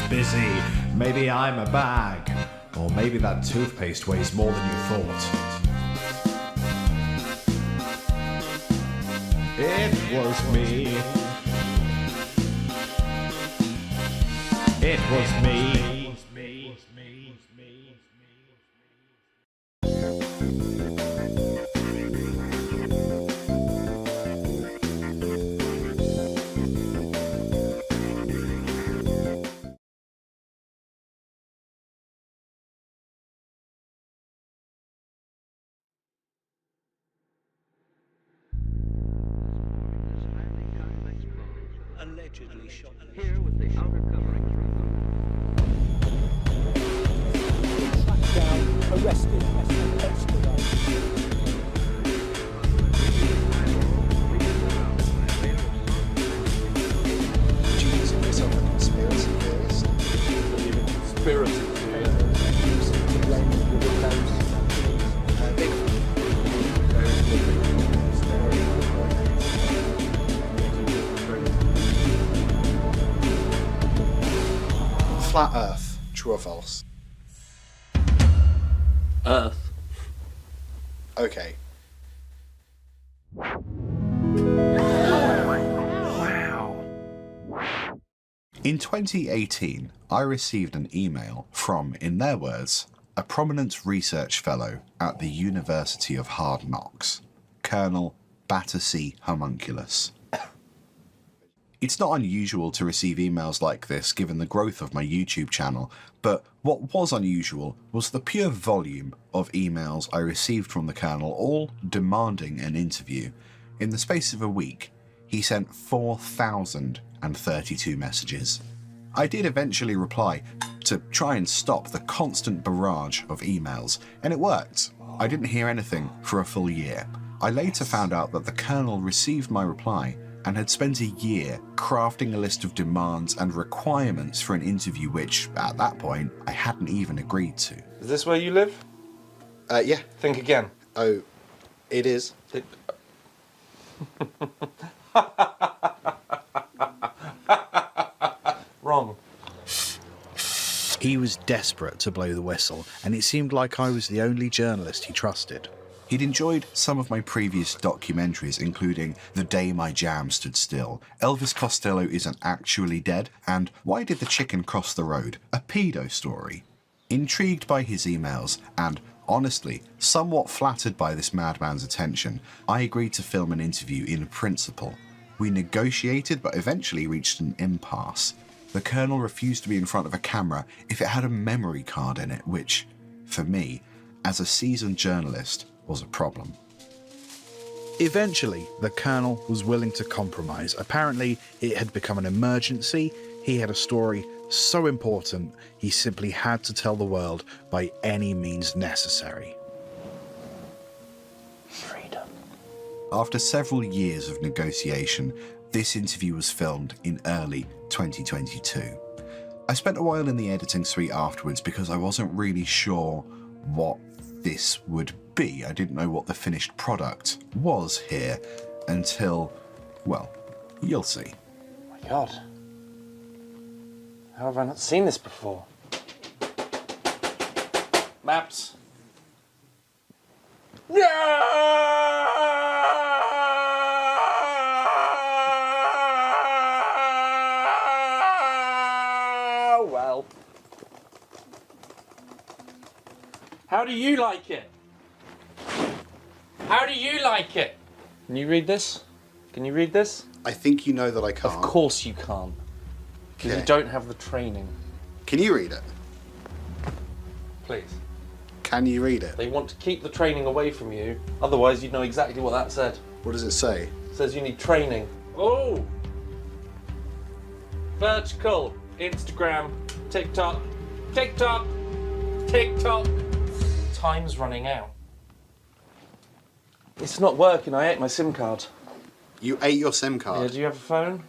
is busy. Maybe I'm a bag. Or maybe that toothpaste weighs more than you thought. It was me. It was me. Allegedly shot here with the outer covering. Tracked down, arrested, and extradited. Do you consider yourself a conspiracy theorist? Believe in conspiracy To blame the windows. Flat Earth, true or false? Earth. Okay. In 2018, I received an email from, in their words, a prominent research fellow at the University of Hard Knocks, Colonel Battersea Homunculus. It's not unusual to receive emails like this given the growth of my YouTube channel, but what was unusual was the pure volume of emails I received from the Colonel, all demanding an interview. In the space of a week, he sent 4,032 messages. I did eventually reply to try and stop the constant barrage of emails, and it worked. I didn't hear anything for a full year. I later found out that the Colonel received my reply and had spent a year crafting a list of demands and requirements for an interview which, at that point, I hadn't even agreed to. Is this where you live? Yeah. Think again. Oh, it is. Wrong. He was desperate to blow the whistle, and it seemed like I was the only journalist he trusted. He'd enjoyed some of my previous documentaries, including The Day My Jam Stood Still, Elvis Costello Isn't Actually Dead, and Why Did the Chicken Cross the Road? A pedo story. Intrigued by his emails, and honestly, somewhat flattered by this madman's attention, I agreed to film an interview in principle. We negotiated but eventually reached an impasse. The Colonel refused to be in front of a camera if it had a memory card in it, which, for me, as a seasoned journalist, was a problem. Eventually, the Colonel was willing to compromise. Apparently, it had become an emergency. He had a story so important, he simply had to tell the world by any means necessary. Freedom. After several years of negotiation, this interview was filmed in early 2022. I spent a while in the editing suite afterwards because I wasn't really sure what this would be. I didn't know what the finished product was here until, well, you'll see. Oh my God. How have I not seen this before? Maps. Well. How do you like it? How do you like it? Can you read this? Can you read this? I think you know that I can't. Of course you can't. Because Okay. you don't have the training. Can you read it? Please. Can you read it? They want to keep the training away from you, otherwise you'd know exactly what that said. What does it say? It says you need training. Oh! Vertical, Instagram, TikTok, TikTok, TikTok. Time's running out. It's not working, I ate my SIM card. You ate your SIM Yeah, card? do you have a phone?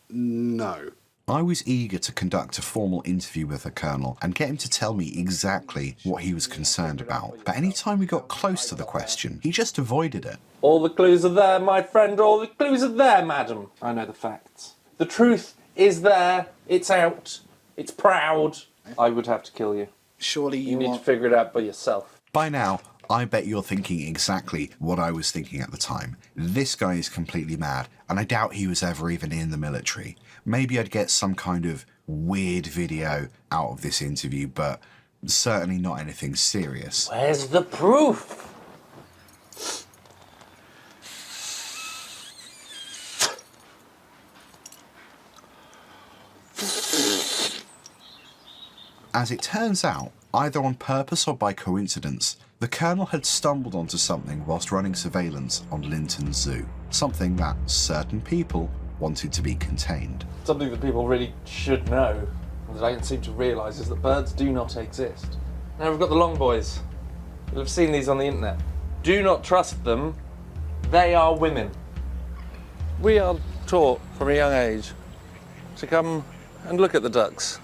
No. I was eager to conduct a formal interview with the Colonel and get him to tell me exactly what he was concerned about. But any time we got close to the question, he just avoided it. All the clues are there, my friend, all the clues are there, madam. I know the facts. The truth is there, it's out. It's proud. I would have to kill you. Surely You you need to want... figure it out by yourself. By now, I bet you're thinking exactly what I was thinking at the time. This guy is completely mad, and I doubt he was ever even in the military. Maybe I'd get some kind of weird video out of this interview, but certainly not anything serious. Where's the proof? As it turns out, either on purpose or by coincidence, the Colonel had stumbled onto something whilst running surveillance on Linton Zoo. Something that certain people wanted to be contained. Something that people really should know, and that I don't seem to realise, is that birds do not exist. Now we've got the long boys. You'll have seen these on the internet. Do not trust them. They are women. We are taught from a young age to come and look at the ducks.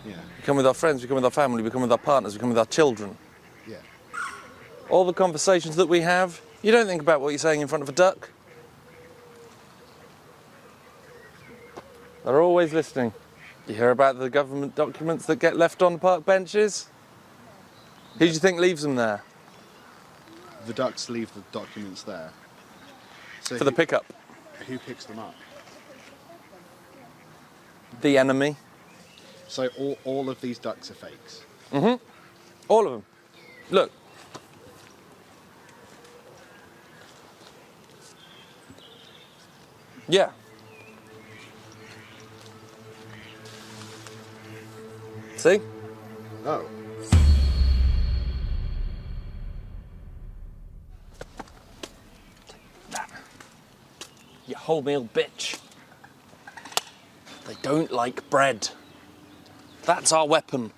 Yeah, We come with our friends, we come with our family, we come with our partners, we come with our children. yeah. All the conversations that we have, you don't think about what you're saying in front of a duck. They're always listening. You hear about the government documents that get left on the park benches? Who do you think leaves them there? The ducks leave the documents there. So For the pickup. who picks them up? The enemy. So all of these ducks are fakes? All of them. Look. Yeah. See? Oh. You wholemeal bitch. They don't like bread. That's our weapon.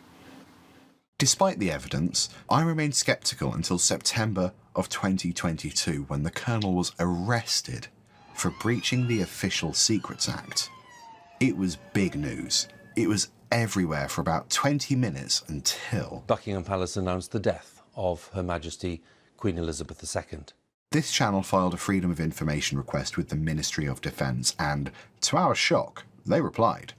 Despite the evidence, I remained sceptical until September of 2022 when the Colonel was arrested for breaching the Official Secrets Act. It was big news. It was everywhere for about 20 minutes until Buckingham Palace announced the death of Her Majesty Queen Elizabeth II. this channel filed a Freedom of Information request with the Ministry of Defence and, to our shock, they replied.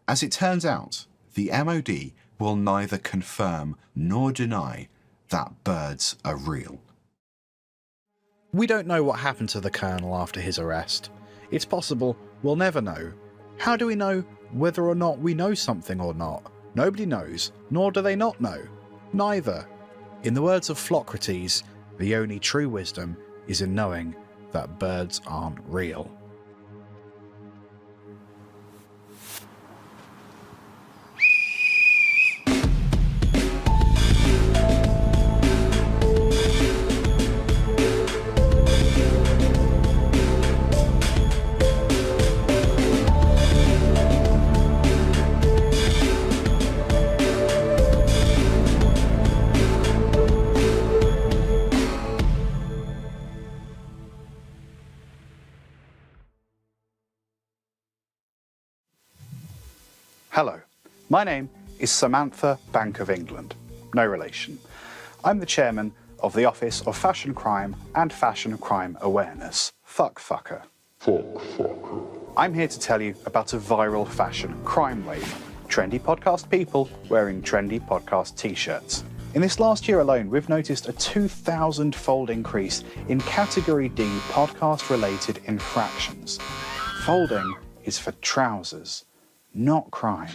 As it turns out, the MOD will neither confirm nor deny that birds are real. We don't know what happened to the Colonel after his arrest. It's possible we'll never know. How do we know whether or not we know something or not? Nobody knows, nor do they not know. Neither. In the words of Philocrates, the only true wisdom is in knowing that birds aren't real. Hello, my name is Samantha Bank of England, no relation. I'm the chairman of the Office of Fashion Crime and Fashion Crime Awareness, Fucker. I'm here to tell you about a viral fashion crime wave, trendy podcast people wearing trendy podcast t-shirts. In this last year alone, we've noticed a 2,000-fold increase in Category D podcast-related infractions. Folding is for trousers, not crime.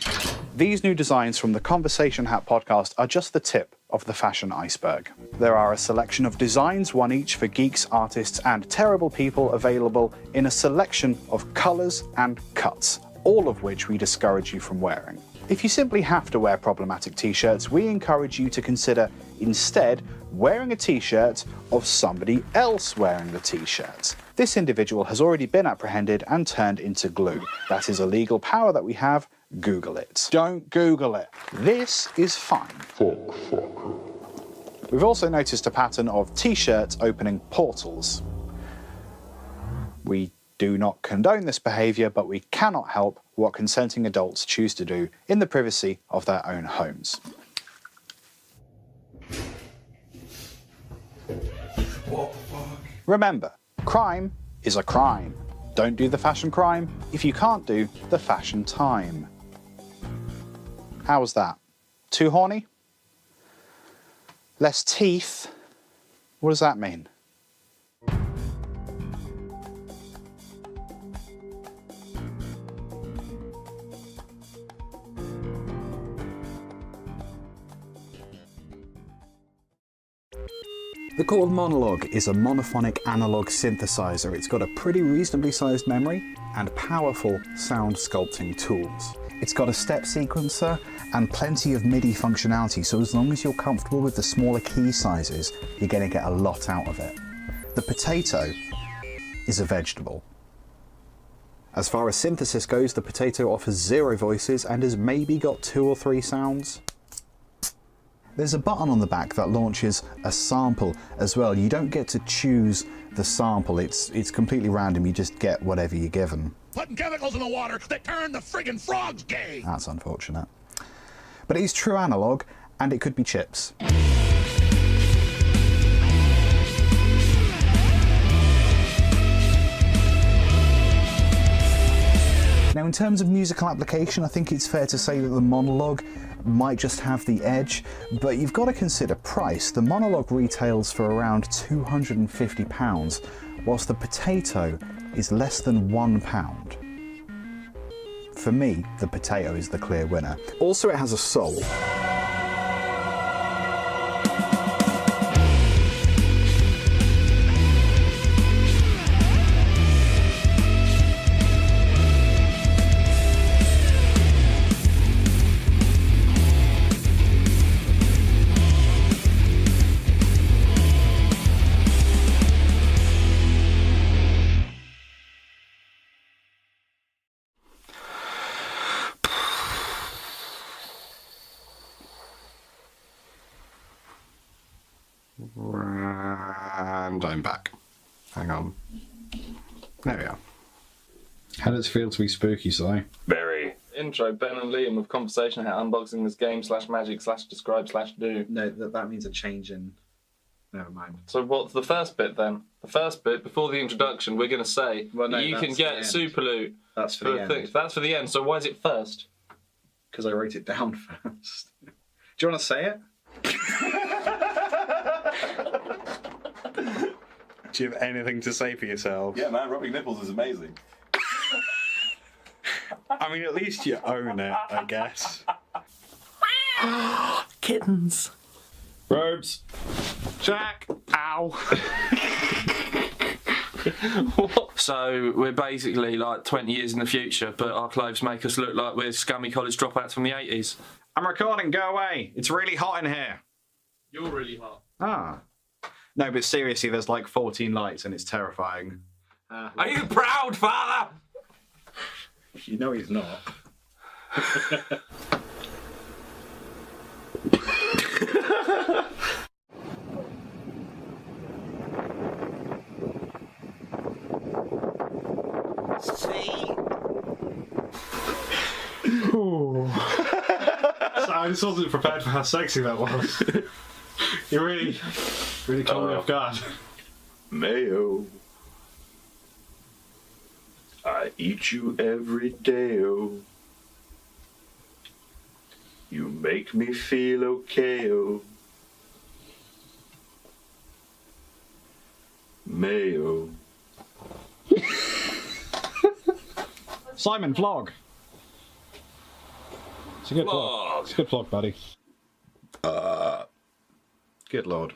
These new designs from the Conversation Hat podcast are just the tip of the fashion iceberg. There are a selection of designs, one each for geeks, artists, and terrible people, available in a selection of colours and cuts, all of which we discourage you from wearing. If you simply have to wear problematic t-shirts, we encourage you to consider instead wearing a t-shirt of somebody else wearing the t-shirt. This individual has already been apprehended and turned into glue. That is a legal power that we have. Google it. Don't Google it. This is fine. We've also noticed a pattern of t-shirts opening portals. We do not condone this behaviour, but we cannot help what consenting adults choose to do in the privacy of their own homes. Remember, crime is a crime. Don't do the fashion crime if you can't do the fashion time. How was that? Too horny? Less teeth? What does that mean? The Court of Monologue is a monophonic analog synthesizer. It's got a pretty reasonably sized memory and powerful sound sculpting tools. It's got a step sequencer and plenty of MIDI functionality, so as long as you're comfortable with the smaller key sizes, you're going to get a lot out of it. The Potato is a vegetable. As far as synthesis goes, the Potato offers 0 voices and has maybe got 2 or 3 sounds. There's a button on the back that launches a sample as well. You don't get to choose the sample, it's completely random, you just get whatever you're given. Putting chemicals in the water that turn the friggin' frogs gay! That's unfortunate. But it is true analog, and it could be chips. Now, in terms of musical application, I think it's fair to say that the Monologue might just have the edge, but you've got to consider price. The Monologue retails for around £250, whilst the Potato is less than £1. For me, the Potato is the clear winner. Also, it has a soul. And I'm back. Hang on. There we are. How does it feel to be spooky, Si? Very. Intro, Ben and Liam with conversation how unboxing this game /magic/describe/do. No, that means a change in... Never mind. So what's the first bit then? The first bit, before the introduction, we're going to say that you can get super loot. That's for the end. That's for the end, so why is it first? Because I wrote it down first. Do you want to say it? Do you have anything to say for yourself? Yeah, man, rubbing nipples is amazing. I mean, at least you own it, I guess. Kittens. Robes. Jack! Ow! So we're basically like 20 years in the future, but our clothes make us look like we're scummy college dropouts from the 80s. I'm recording, go away! It's really hot in here. You're really hot. Ah. No, but seriously, there's like 14 lights and it's terrifying. Are you proud, father? You know he's not. I just wasn't prepared for how sexy that was. You really caught me off guard. Mayo. I eat you every day-o. You make me feel okay-o. Mayo. Simon, vlog. It's a good vlog. It's a good vlog, buddy. Good lord.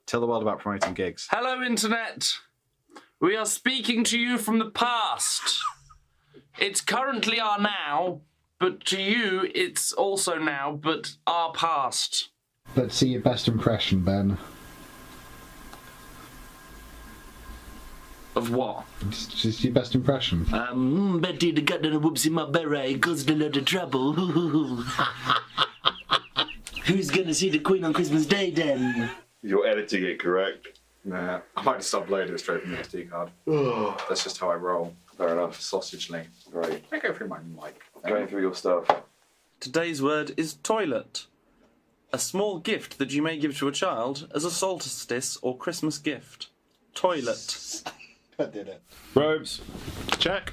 Tell the world about promoting gigs. Hello, Internet. We are speaking to you from the past. It's currently our now, but to you, it's also now, but our past. Let's see your best impression, Ben. Of what? Just your best impression. Betty the got the whoops in my beret, caused a lot of trouble. Who's gonna see the Queen on Christmas Day then? You're editing it, correct? Nah, I might just upload it straight from the SD card. That's just how I roll. Fair enough. Sausagely. Right. I go through my mic. Going through your stuff. Today's word is toilet. A small gift that you may give to a child as a solstice or Christmas gift. Toilet. I did it. Robes. Check.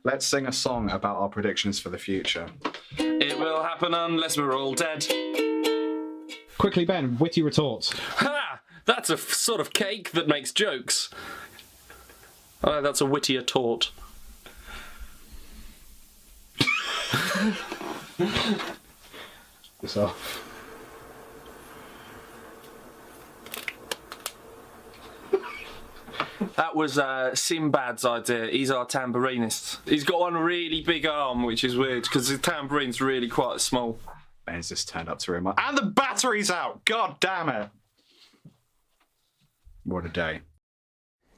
Let's sing a song about our predictions for the future. It will happen unless we're all dead. Quickly, Ben, witty retorts. Ha! That's a sort of cake that makes jokes. Oh, that's a wittier tort. So, That was Sinbad's idea. He's our tambourinist. He's got one really big arm, which is weird because the tambourine's really quite small. Ben's just turned up to him. And the battery's out! God damn it! What a day.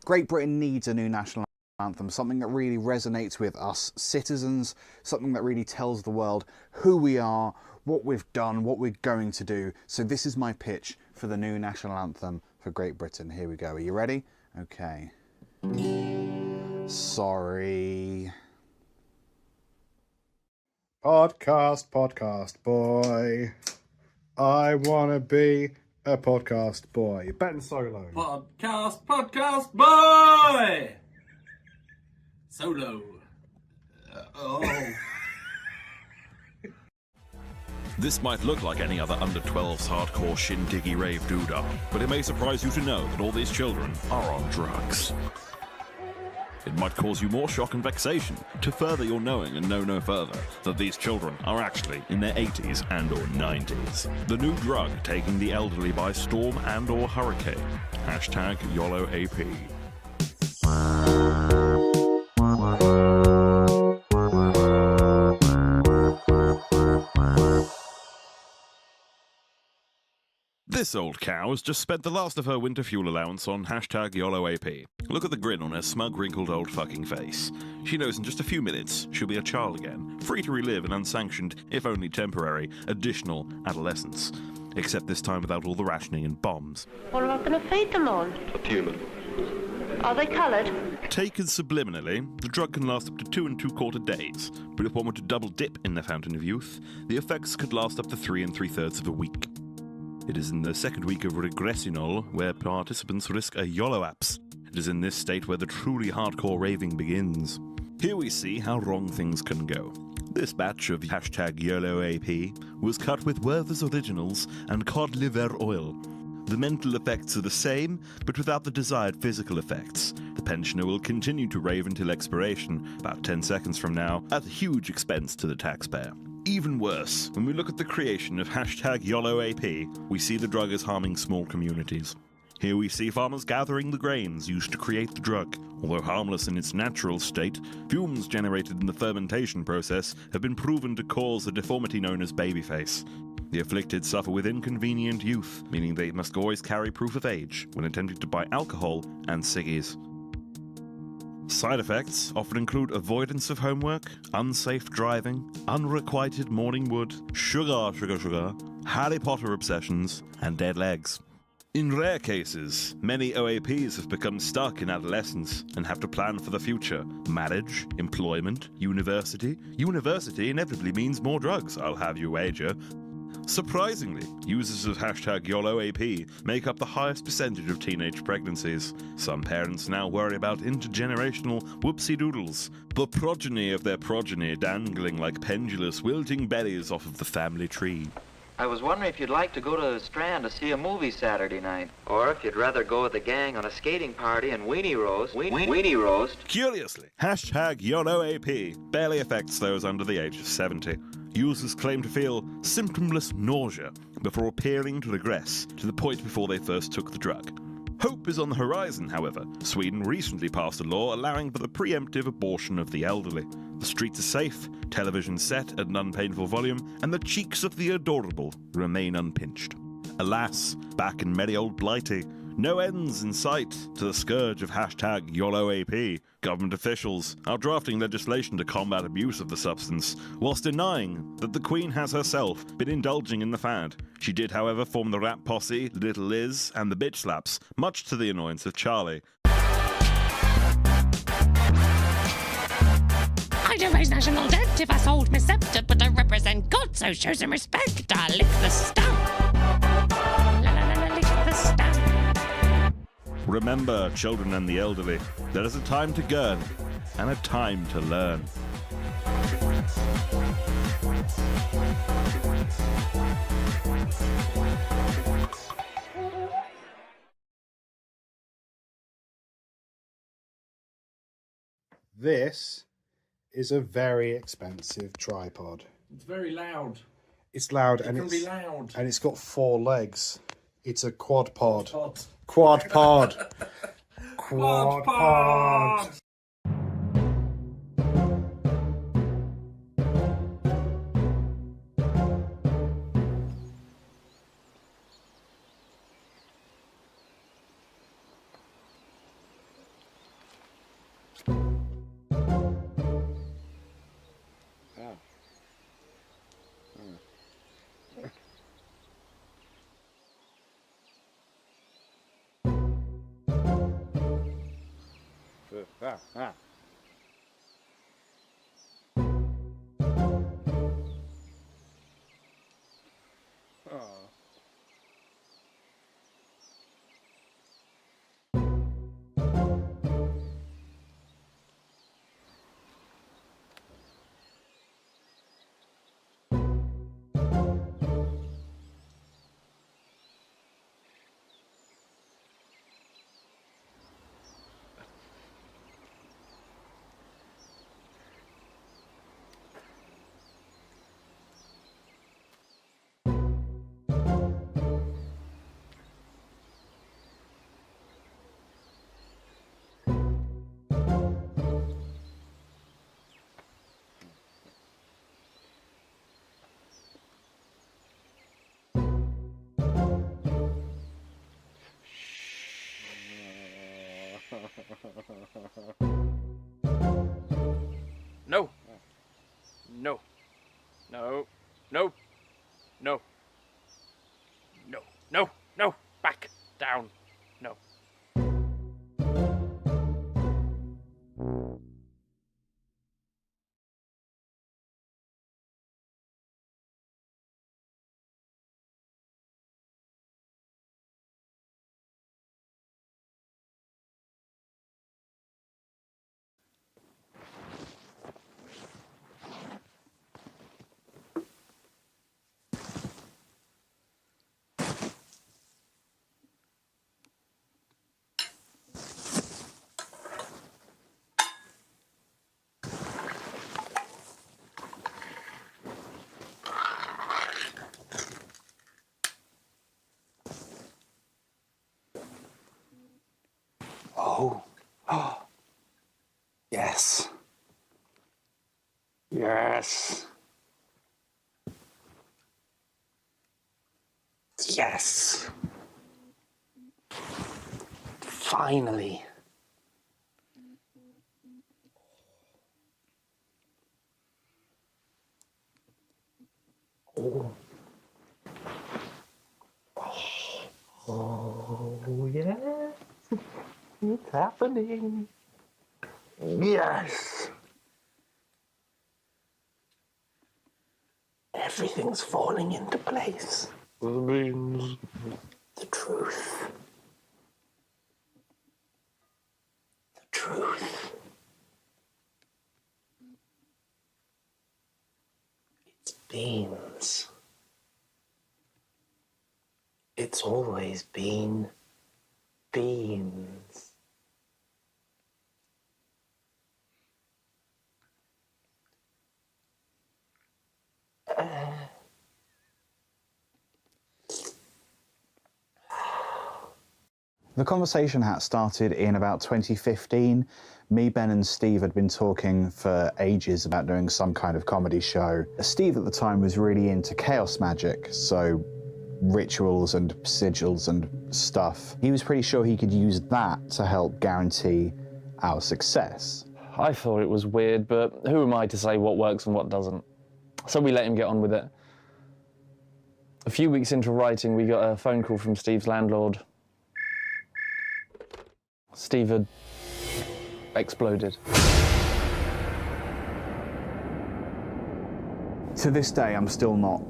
Great Britain needs a new national anthem, something that really resonates with us citizens, something that really tells the world who we are, what we've done, what we're going to do. So this is my pitch for the new national anthem for Great Britain. Here we go. Are you ready? Okay. Sorry. Podcast boy. I wanna be a podcast boy. Ben Solo. Podcast boy! Solo. This might look like any other under 12's hardcore shindiggy rave doodah, but it may surprise you to know that all these children are on drugs. It might cause you more shock and vexation to further your knowing and know no further that these children are actually in their 80s and or 90s. The new drug taking the elderly by storm and or hurricane. Hashtag YOLOAP. This old cow has just spent the last of her winter fuel allowance on hashtag YOLOAP. Look at the grin on her smug, wrinkled old fucking face. She knows in just a few minutes she'll be a child again, free to relive an unsanctioned, if only temporary, additional adolescence. Except this time without all the rationing and bombs. What am I going to feed them on? A human. Are they coloured? Taken subliminally, the drug can last up to 2 2/4 days, but if one were to double dip in the fountain of youth, the effects could last up to 3 3/3 of a week. It is in the second week of regressional where participants risk a YOLOAPS. It is in this state where the truly hardcore raving begins. Here we see how wrong things can go. This batch of hashtag YOLOAP was cut with Werther's Originals and cod liver oil. The mental effects are the same, but without the desired physical effects. The pensioner will continue to rave until expiration, about 10 seconds from now, at a huge expense to the taxpayer. Even worse, when we look at the creation of hashtag YOLOAP, we see the drug as harming small communities. Here we see farmers gathering the grains used to create the drug. Although harmless in its natural state, fumes generated in the fermentation process have been proven to cause a deformity known as babyface. The afflicted suffer with inconvenient youth, meaning they must always carry proof of age when attempting to buy alcohol and ciggies. Side effects often include avoidance of homework, unsafe driving, unrequited morning wood, sugar, Harry Potter obsessions, and dead legs. In rare cases, many OAPs have become stuck in adolescence and have to plan for the future. Marriage, employment, university. University inevitably means more drugs, I'll have you wager. Surprisingly, users of hashtag YOLOAP make up the highest percentage of teenage pregnancies. Some parents now worry about intergenerational whoopsie-doodles, the progeny of their progeny dangling like pendulous, wilting berries off of the family tree. I was wondering if you'd like to go to the Strand to see a movie Saturday night. Or if you'd rather go with the gang on a skating party and weenie roast. Weenie roast. Curiously, hashtag YOLOAP barely affects those under the age of 70. Users claim to feel symptomless nausea before appearing to regress to the point before they first took the drug. Hope is on the horizon, however. Sweden recently passed a law allowing for the preemptive abortion of the elderly. The streets are safe, television set at an unpainful volume, and the cheeks of the adorable remain unpinched. Alas, back in merry old Blighty, No ends in sight to the scourge of hashtag YOLOAP. Government officials are drafting legislation to combat abuse of the substance, whilst denying that the Queen has herself been indulging in the fad. She did, however, form the rap posse, Little Liz, and the Bitch Slaps, much to the annoyance of Charlie. I don't raise national debt if I sold my scepter, but I represent God, so show some respect. I lick the stamp. La la la la, lick the stamp. Remember, children and the elderly, there is a time to gurn and a time to learn. This is a very expensive tripod. It's very loud. It's loud, It can be loud. and it's got 4 legs. It's a quad pod. Pod. Quad pod. Quad pod. No. No. No. No. No. No. No. No. Back. Down. No. Oh. Oh. Yes. Yes. Yes. Finally. Oh. Oh, yes. It's happening. Yes. Everything's falling into place. The truth. The truth. It's beans. It's always been beans. The conversation hat started in about 2015. Me, Ben and Steve had been talking for ages about doing some kind of comedy show. Steve at the time was really into chaos magic, so rituals and sigils and stuff. He was pretty sure he could use that to help guarantee our success. I thought it was weird, but who am I to say what works and what doesn't? So we let him get on with it. A few weeks into writing, we got a phone call from Steve's landlord. Steve had exploded. To this day, I'm still not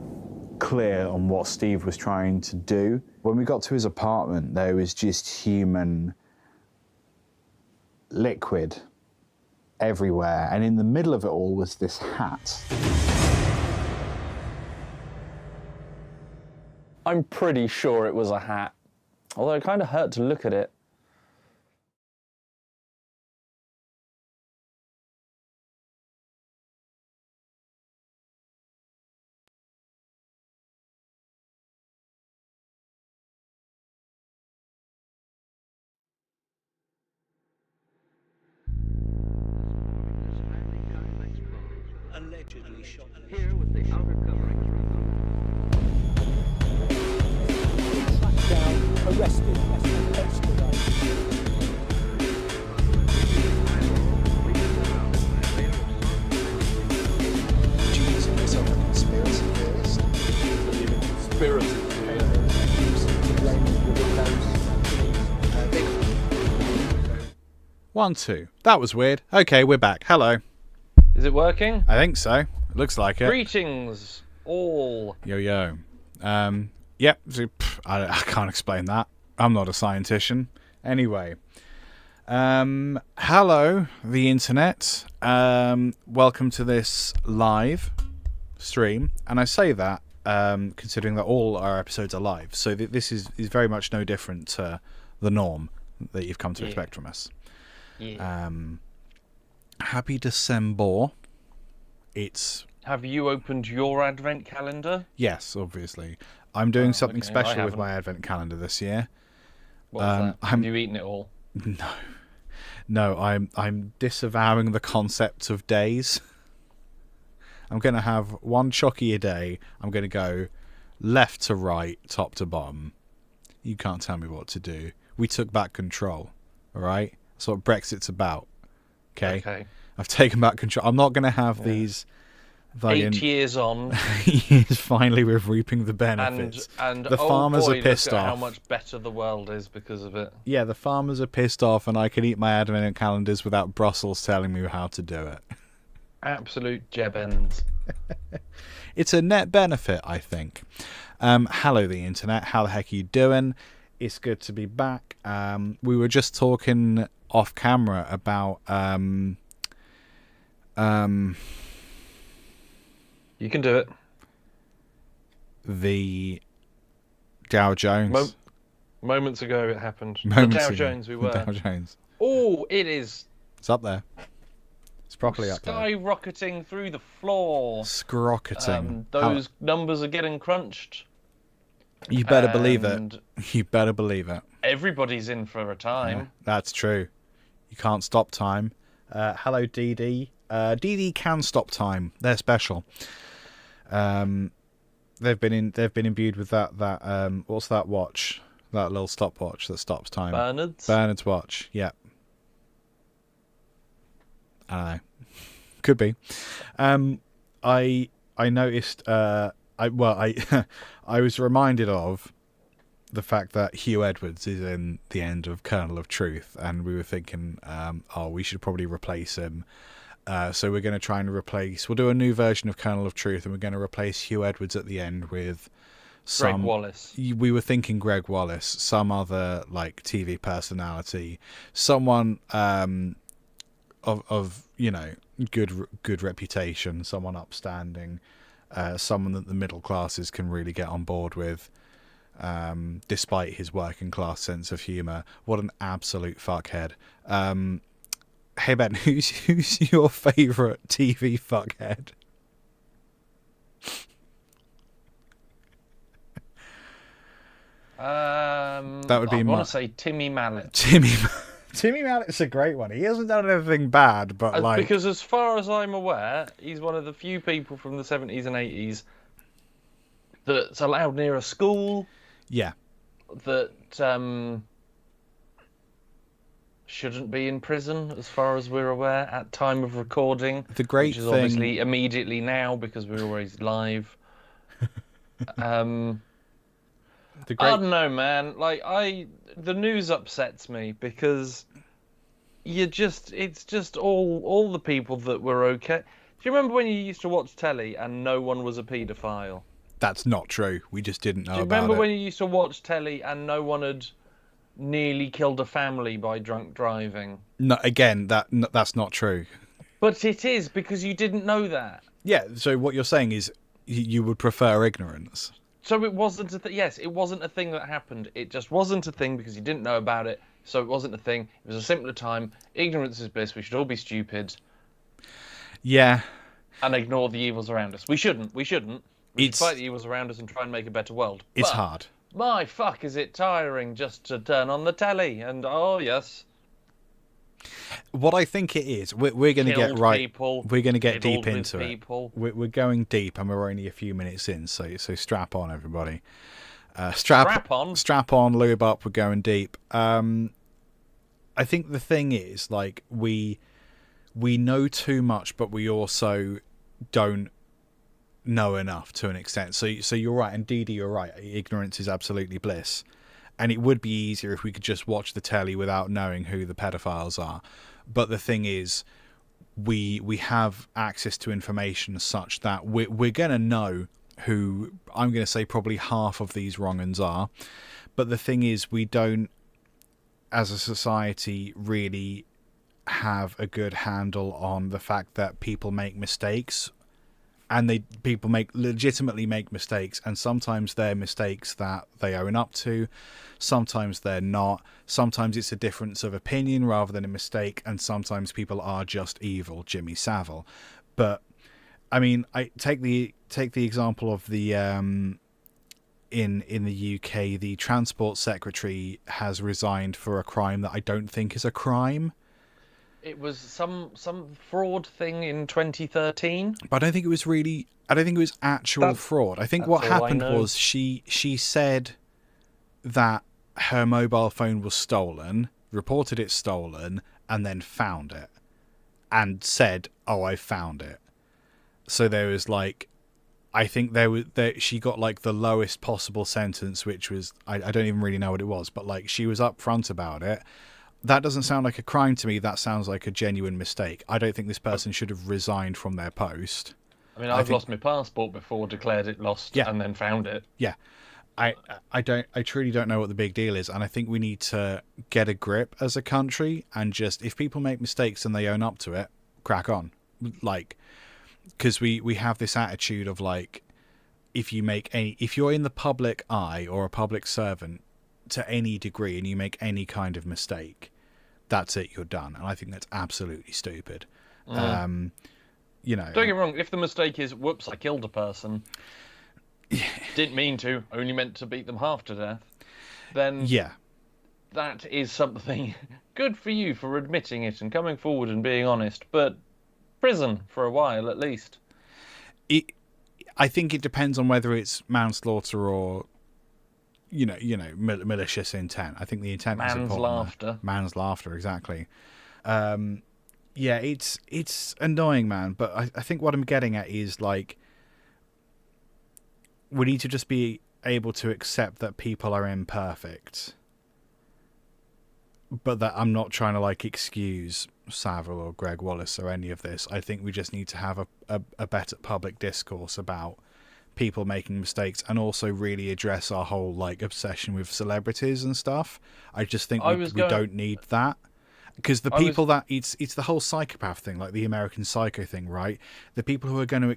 clear on what Steve was trying to do. When we got to his apartment, there was just human liquid everywhere, and in the middle of it all was this hat. I'm pretty sure it was a hat, although it kind of hurt to look at it. Allegedly shot Here with the outer covering. Tracked down, arrested, and extradited. Would you consider yourself a conspiracy theorist? Conspiracy One, two. That was weird. Okay, we're back. Hello. Is it working? I think so. It looks like it. Greetings, all. Yo, yo. Yep. So, I can't explain that. I'm not a scientician. Anyway. Hello, the internet. Welcome to this live stream. And I say that considering that all our episodes are live. So this is very much no different to the norm that you've come to expect from us. Yeah. Happy December. Have you opened your advent calendar? Yes, obviously. I'm doing something okay. special with my advent calendar this year. What's that? Have you eaten it all? No, I'm disavowing the concept of days. I'm going to have one chocky a day. I'm going to go left to right, top to bottom. You can't tell me what to do. We took back control, all right? That's what Brexit's about, okay? I've taken back control. I'm not going to have these... 8 years on. Years finally we're reaping the benefits. And the farmers are pissed look at off. how much better the world is because of it. Yeah, the farmers are pissed off and I can eat my advent calendars without Brussels telling me how to do it. Absolute jebends. It's a net benefit, I think. Hello, the internet. How the heck are you doing? It's good to be back. We were just talking off camera about... You can do it. The Dow Jones. Moments ago it happened. Moments the Dow ago. Jones we were. Dow Jones. Oh, it is. It's up there. It's properly up there. Skyrocketing through the floor. Skyrocketing. Those numbers are getting crunched. You better believe it. You better believe it. Everybody's in for a time. Yeah, that's true. You can't stop time. Hello, DD. DD can stop time. They're special. They've been imbued with that what's that watch? That little stopwatch that stops time. Bernard's watch. Yep. I don't know. Could be. I noticed. I was reminded of the fact that Hugh Edwards is in the end of Kernel of Truth, and we were thinking, we should probably replace him. So we're going to try and replace... We'll do a new version of Kernel of Truth, and we're going to replace Hugh Edwards at the end with some... Greg Wallace. We were thinking Greg Wallace, some other like TV personality, someone of good reputation, someone upstanding, someone that the middle classes can really get on board with, despite his working class sense of humour. What an absolute fuckhead. Hey Ben, who's your favourite TV fuckhead? That would be I want to say Timmy Mallet. Timmy Mallet's a great one. He hasn't done anything bad, but like... Because as far as I'm aware, he's one of the few people from the 70s and 80s that's allowed near a school. Yeah. That shouldn't be in prison, as far as we're aware, at time of recording. The great which is thing... obviously immediately now, because we're always live. I don't know, man. Like, the news upsets me, because it's just all the people that were okay. Do you remember when you used to watch telly and no one was a paedophile? That's not true. We just didn't know about it. Do you remember when you used to watch telly and no one had nearly killed a family by drunk driving? No, again, that's not true. But it is, because you didn't know that. Yeah, so what you're saying is you would prefer ignorance. So it wasn't yes, it wasn't a thing that happened. It just wasn't a thing because you didn't know about it. So it wasn't a thing. It was a simpler time. Ignorance is bliss. We should all be stupid. Yeah. And ignore the evils around us. We shouldn't. We should fight the evils around us and try and make a better world. It's but, hard. My fuck, is it tiring just to turn on the telly and, oh, yes. What I think it is, we're going to get right. People, we're going to get deep into people. it. We're going deep, and we're only a few minutes in, so strap on, everybody. Strap on, lube up. We're going deep. I think the thing is, like, we know too much, but we also don't know enough to an extent. So you're right, and Dee Dee, you're right. Ignorance is absolutely bliss. And it would be easier if we could just watch the telly without knowing who the pedophiles are. But the thing is, we have access to information such that we're going to know who, I'm going to say probably half of these wrong-uns are. But the thing is, we don't, as a society, really have a good handle on the fact that people make mistakes. And people legitimately make mistakes, and sometimes they're mistakes that they own up to, sometimes they're not, sometimes it's a difference of opinion rather than a mistake, and sometimes people are just evil, Jimmy Savile. But I mean, I take the example of the in the UK, the Transport Secretary has resigned for a crime that I don't think is a crime. It was some fraud thing in 2013. But I don't think it was really... I don't think it was actual fraud. I think what happened was she said that her mobile phone was stolen, reported it stolen, and then found it. And said, oh, I found it. So there was like... I think she got like the lowest possible sentence, which was... I don't even really know what it was, but like she was upfront about it. That doesn't sound like a crime to me. That sounds like a genuine mistake. I don't think this person should have resigned from their post. I mean, I've lost my passport before, declared it lost, and then found it. Yeah. I truly don't know what the big deal is, and I think we need to get a grip as a country and just, if people make mistakes and they own up to it, crack on. Like, because we have this attitude of like, if you're in the public eye or a public servant to any degree and you make any kind of mistake, that's it, you're done. And I think that's absolutely stupid. You know, don't get me wrong, if the mistake is, whoops, I killed a person, didn't mean to, only meant to beat them half to death, then yeah, that is something. Good for you for admitting it and coming forward and being honest, but prison for a while at least. I think it depends on whether it's manslaughter or you know, malicious intent. I think the intent is important. Manslaughter, exactly. Yeah, it's annoying, man. But I think what I'm getting at is like, we need to just be able to accept that people are imperfect. But that I'm not trying to like excuse Savile or Greg Wallace or any of this. I think we just need to have a better public discourse about people making mistakes, and also really address our whole like obsession with celebrities and stuff. I just think we don't need that, because the people that it's the whole psychopath thing, like the American Psycho thing, right? The people who are going to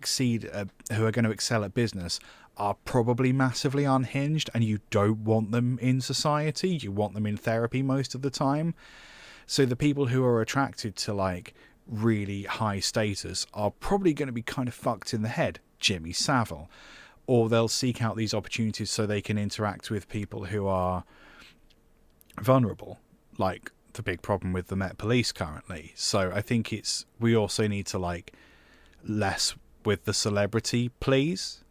excel at business are probably massively unhinged, and you don't want them in society. You want them in therapy most of the time. So the people who are attracted to like really high status are probably going to be kind of fucked in the head, Jimmy Savile, or they'll seek out these opportunities so they can interact with people who are vulnerable, like the big problem with the Met Police currently. So I think we also need to like less with the celebrity please.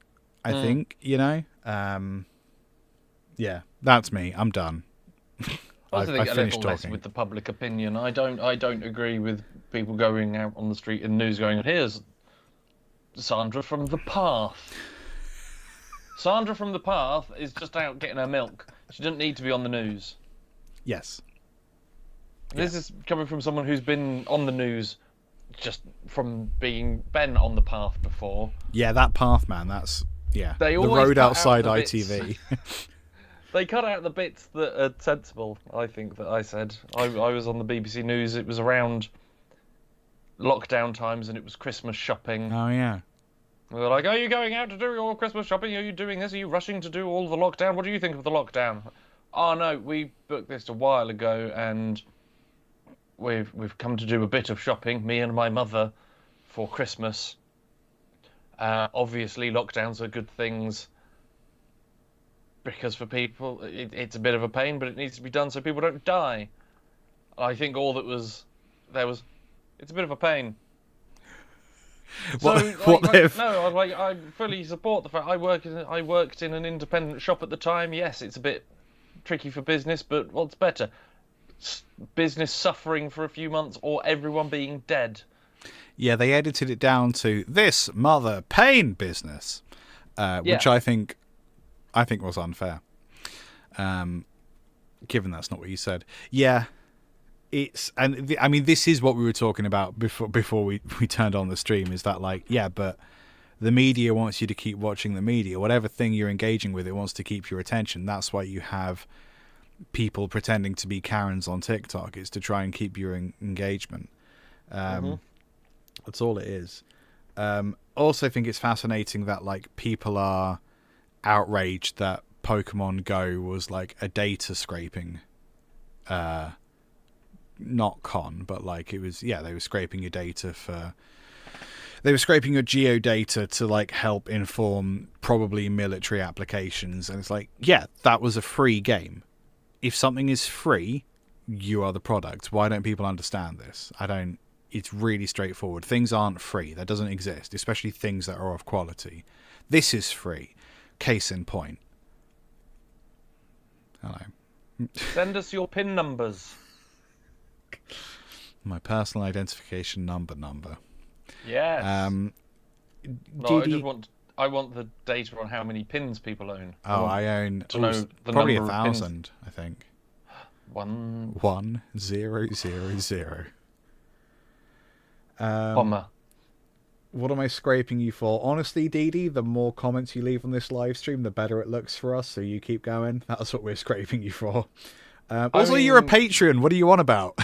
I think, you know. Yeah, that's me. I'm done. I think a finished little less talking. with the public opinion. I don't agree with people going out on the street in the news going, here's Sandra from the Path. Sandra from the Path is just out getting her milk. She doesn't need to be on the news. Yes. This is coming from someone who's been on the news just from being Ben on the Path before. Yeah, that Path, man, that's, yeah. They the always road cut out outside the bits. ITV. They cut out the bits that are sensible, I think, that I said. I was on the BBC News, it was around lockdown times and it was Christmas shopping. Oh, yeah. They were like, are you going out to do your Christmas shopping? Are you doing this? Are you rushing to do all the lockdown? What do you think of the lockdown? Oh, no, we booked this a while ago and we've come to do a bit of shopping, me and my mother, for Christmas. Obviously, lockdowns are good things. Because for people, it's a bit of a pain, but it needs to be done so people don't die. I think all that was there was, it's a bit of a pain. So I fully support the fact I worked in an independent shop at the time. Yes, it's a bit tricky for business, but what's better, business suffering for a few months or everyone being dead? Yeah, they edited it down to this mother pain business, which I think was unfair, given that's not what you said. Yeah, I mean, this is what we were talking about before we turned on the stream, is that, like, yeah, but the media wants you to keep watching the media. Whatever thing you're engaging with, it wants to keep your attention. That's why you have people pretending to be Karens on TikTok. It's to try and keep your engagement. That's all it is. Also think it's fascinating that, like, people are outraged that Pokemon Go was like a data scraping not con, but like it was, yeah, they were scraping your data they were scraping your geo data to like help inform probably military applications. And it's like, yeah, that was a free game. If something is free, you are the product. Why don't people understand this? It's really straightforward. Things aren't free. That doesn't exist, especially things that are of quality. This is free. Case in point. Hello. Send us your PIN numbers. My personal identification number. Yes. I want the data on how many pins people own. Oh, I own know the probably number of 1,000, I think. 1,000. Comma. What am I scraping you for? Honestly, Dee Dee, the more comments you leave on this live stream, the better it looks for us, so you keep going. That's what we're scraping you for. Also, you're a Patreon. What do you want about?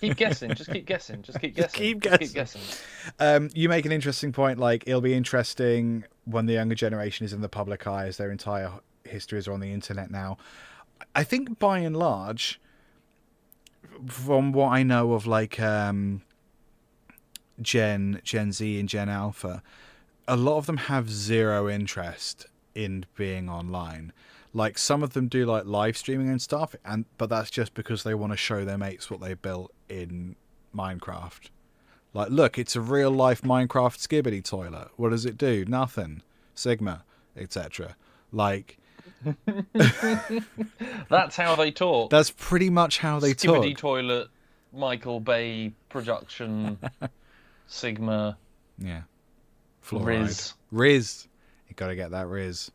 Keep guessing. Just keep guessing. Just keep guessing. You make an interesting point. Like, it'll be interesting when the younger generation is in the public eye, as their entire histories are on the internet now. I think, by and large, from what I know of, like, Gen Z and Gen Alpha, a lot of them have zero interest in being online. Like, some of them do like live streaming and stuff, but that's just because they want to show their mates what they built in Minecraft. Like, look, it's a real life Minecraft skibbity toilet. What does it do? Nothing. Sigma, etc. Like, that's how they talk. That's pretty much how they talk. Skibbity toilet, Michael Bay production. Sigma. Yeah. Fluoride. Riz. You got to get that Riz.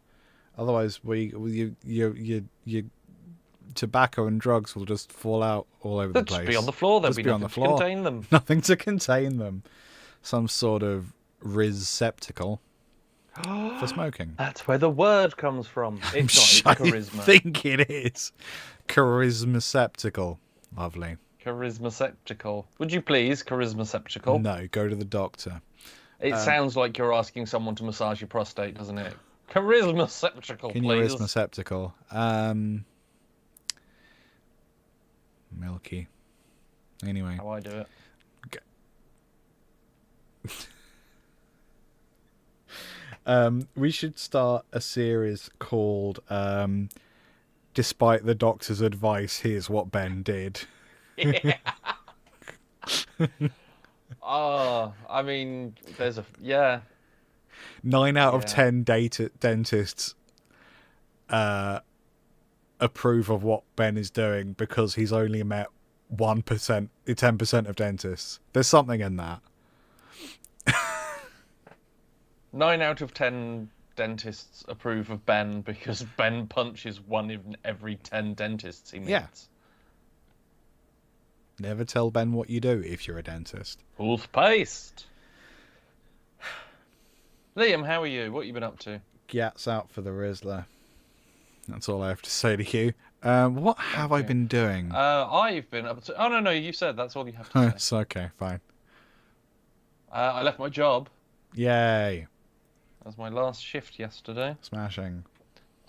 Otherwise, your tobacco and drugs will just fall out all over the place. Just be on the floor. There'll be nothing to contain them. Nothing to contain them. Some sort of Riz-ceptacle for smoking. That's where the word comes from. It's not. It's charisma. I think it is. Charisma-ceptacle. Lovely. Charisma-ceptacle. Would you please, charisma-ceptacle? No, go to the doctor. It sounds like you're asking someone to massage your prostate, doesn't it? Charisma-ceptacle, please. Charisma-ceptacle. Milky. Anyway. How I do it. We should start a series called Despite the Doctor's Advice, Here's What Ben Did. Yeah. I mean, yeah. 9 out of 10 dentists approve of what Ben is doing because he's only met 10% of dentists. There's something in that. 9 out of 10 dentists approve of Ben because Ben punches one in every 10 dentists he meets. Yeah. Never tell Ben what you do if you're a dentist. Toothpaste. Liam, how are you? What have you been up to? Gats out for the Rizzler. That's all I have to say to you. What have I been doing? I've been up to... Oh, no, you said that's all you have to say. It's okay, fine. I left my job. Yay. That was my last shift yesterday. Smashing.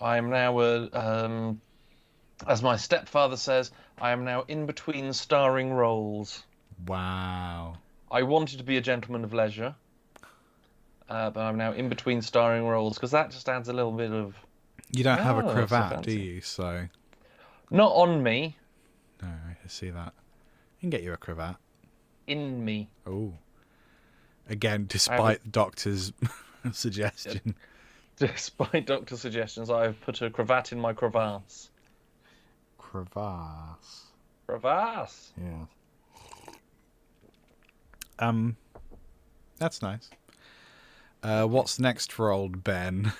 I am now, as my stepfather says, I am now in between starring roles. Wow. I wanted to be a gentleman of leisure, but I'm now in between starring roles, because that just adds a little bit of... You don't have a so cravat, do fancy. you? So... Not on me. No, I can see that. You can get you a cravat. In me. Oh. Again, despite the doctor's suggestion. Despite doctor's suggestions, I have put a cravat in my crevasse. Crevasse. Crevasse. Yeah. That's nice. What's next for old Ben?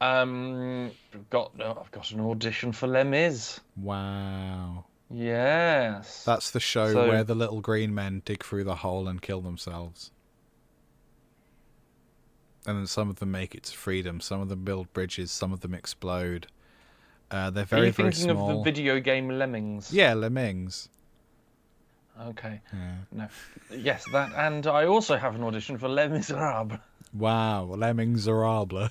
I've got an audition for Les Mis. Wow. Yes. That's the show where the little green men dig through the hole and kill themselves. And then some of them make it to freedom. Some of them build bridges. Some of them explode. They're very, very small. Are you thinking of the video game Lemmings? Yeah, Lemmings. Okay. Yeah. No. Yes, that. And I also have an audition for Les Miserables. Wow, Les Miserables.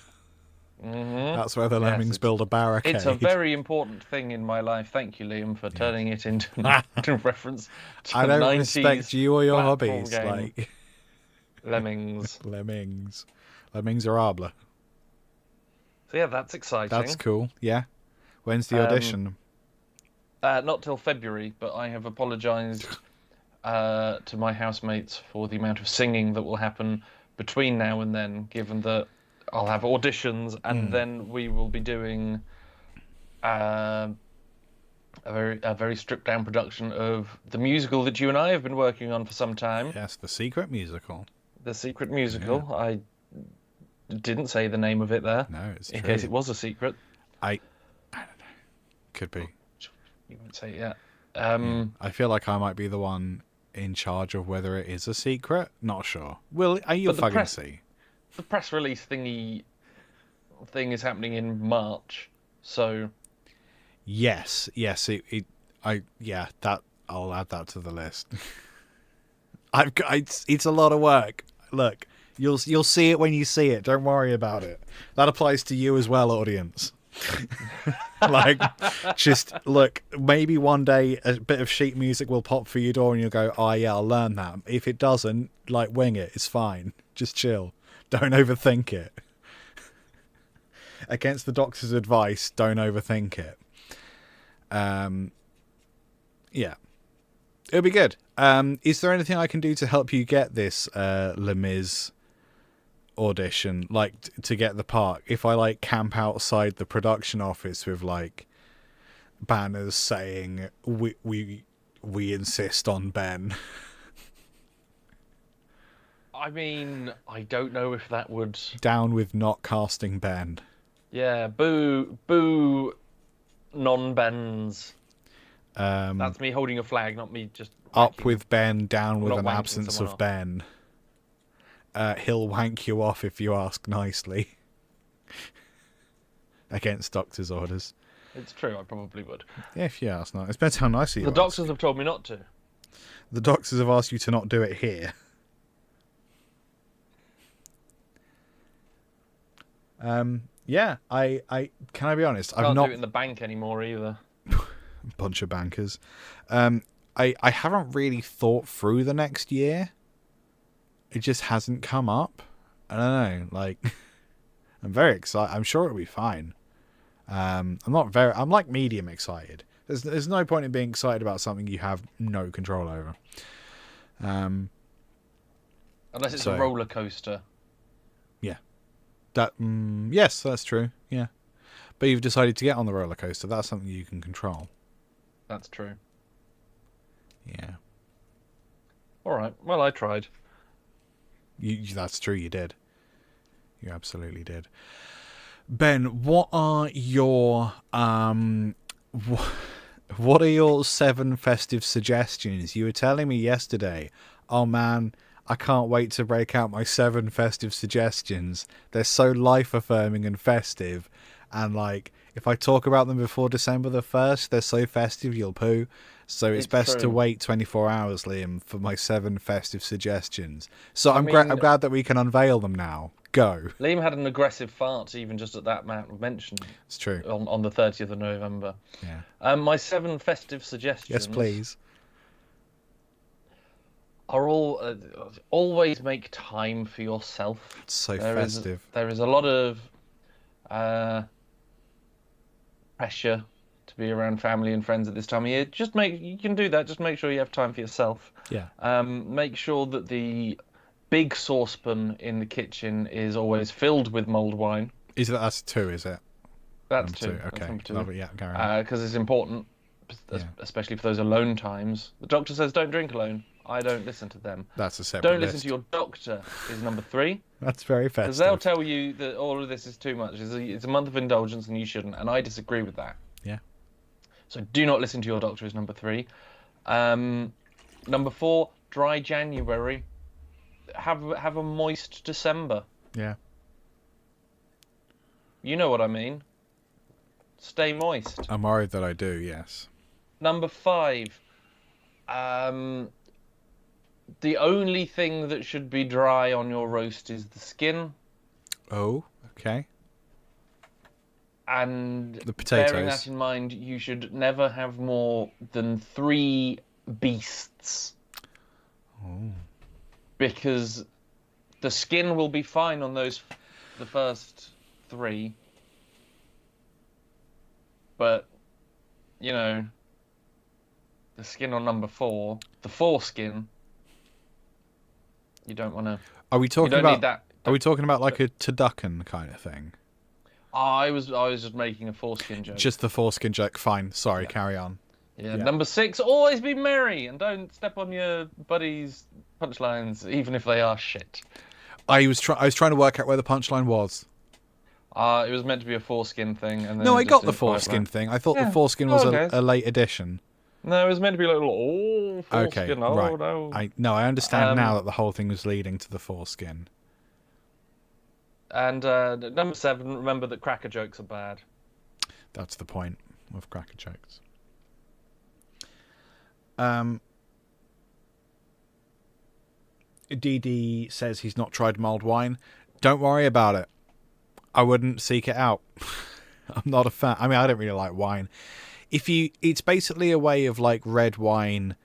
Mm-hmm. That's where the lemmings build a barricade. It's a very important thing in my life. Thank you, Liam, for turning it into a reference to I don't 90s respect you or your platform hobbies. game. Like Lemmings. Lemmings. Les Miserables. So yeah, that's exciting. That's cool. Yeah. When's the audition? Not till February, but I have apologised to my housemates for the amount of singing that will happen between now and then, given that I'll have auditions and then we will be doing a very stripped down production of the musical that you and I have been working on for some time. Yes, the secret musical. The secret musical. Yeah. I didn't say the name of it there. No, it's in true. case it was a secret. I don't know. Could be. You won't say it yet. I feel like I might be the one in charge of whether it is a secret. Not sure. You'll fucking see. The press release thing is happening in March, so yes, that I'll add that to the list. It's a lot of work. Look, you'll see it when you see it. Don't worry about it. That applies to you as well, audience. Like, just look. Maybe one day a bit of sheet music will pop for your door, and you'll go, "Oh yeah, I'll learn that." If it doesn't, like, wing it. It's fine. Just chill. Don't overthink it. Against the doctor's advice, don't overthink it. Yeah. It'll be good. Is there anything I can do to help you get this Les Mis audition, like to get the part? If I like camp outside the production office with like banners saying we insist on Ben. I mean, I don't know if that would... Down with not casting Ben. Yeah, boo, non-Bens. That's me holding a flag, not me just... Up with Ben, down with not an absence of off. Ben. He'll wank you off if you ask nicely. Against doctor's orders. It's true, I probably would. Yeah, if you ask nice. It depends how nicely you The ask. doctors have told me not to. The doctors have asked you to not do it here. Yeah, I can I be honest? Can't I've not do it in the bank anymore either. Bunch of bankers. I haven't really thought through the next year. It just hasn't come up. I don't know. Like, I'm very excited. I'm sure it'll be fine. I'm like medium excited. There's no point in being excited about something you have no control over. Unless it's a roller coaster. Yeah. Yes, that's true. Yeah, but you've decided to get on the roller coaster. That's something you can control. That's true. Yeah. All right. Well, I tried. That's true. You did. You absolutely did. Ben, what are your what are your 7 festive suggestions? You were telling me yesterday, oh man, I can't wait to break out my 7 festive suggestions. They're so life-affirming and festive. And, like, if I talk about them before December the 1st, they're so festive you'll poo. So it's best true. to wait 24 hours, Liam, for my 7 festive suggestions. So I'm mean, glad that we can unveil them now. Go. Liam had an aggressive fart even just at that amount of mention. It's true. On the 30th of November. Yeah. My 7 festive suggestions. Yes, please. Are all always make time for yourself. It's so festive. There is a lot of pressure to be around family and friends at this time of year. You can do that. Just make sure you have time for yourself. Yeah. Make sure that the big saucepan in the kitchen is always filled with mulled wine. That's 2, is it? That's number 2. Okay. That's number 2. Lovely. Yeah, carry on. Because it's important, especially for those alone times. The doctor says don't drink alone. I don't listen to them. That's a separate Don't list. listen to your doctor is number 3. That's very festive. Because they'll tell you that all of this is too much. It's a month of indulgence and you shouldn't. And I disagree with that. Yeah. So do not listen to your doctor is number 3. Number 4, dry January. Have a moist December. Yeah. You know what I mean. Stay moist. I'm worried that I do, yes. Number 5. The only thing that should be dry on your roast is the skin. Oh, okay. And the potatoes. Bearing that in mind, you should never have more than 3 beasts. Oh. Because the skin will be fine on the first 3. But, you know, the skin on number 4, the foreskin, you don't want to... Are we talking you don't about need that. Are we talking about like a turducken kind of thing? I was just making a foreskin joke. Just the foreskin joke. Fine. Sorry, carry on. Yeah. Number 6, always be merry and don't step on your buddies' punchlines, even if they are shit. I was trying to work out where the punchline was. It was meant to be a foreskin thing. And then No, it I just got the didn't quite foreskin work. thing. I thought Yeah. the foreskin was Okay. a late addition. No, it was meant to be like, foreskin, Okay, oh right. no. I understand now that the whole thing was leading to the foreskin. And number 7, remember that cracker jokes are bad. That's the point of cracker jokes. DD says he's not tried mulled wine. Don't worry about it. I wouldn't seek it out. I'm not a fan. I mean, I don't really like wine. It's basically a way of like red wine.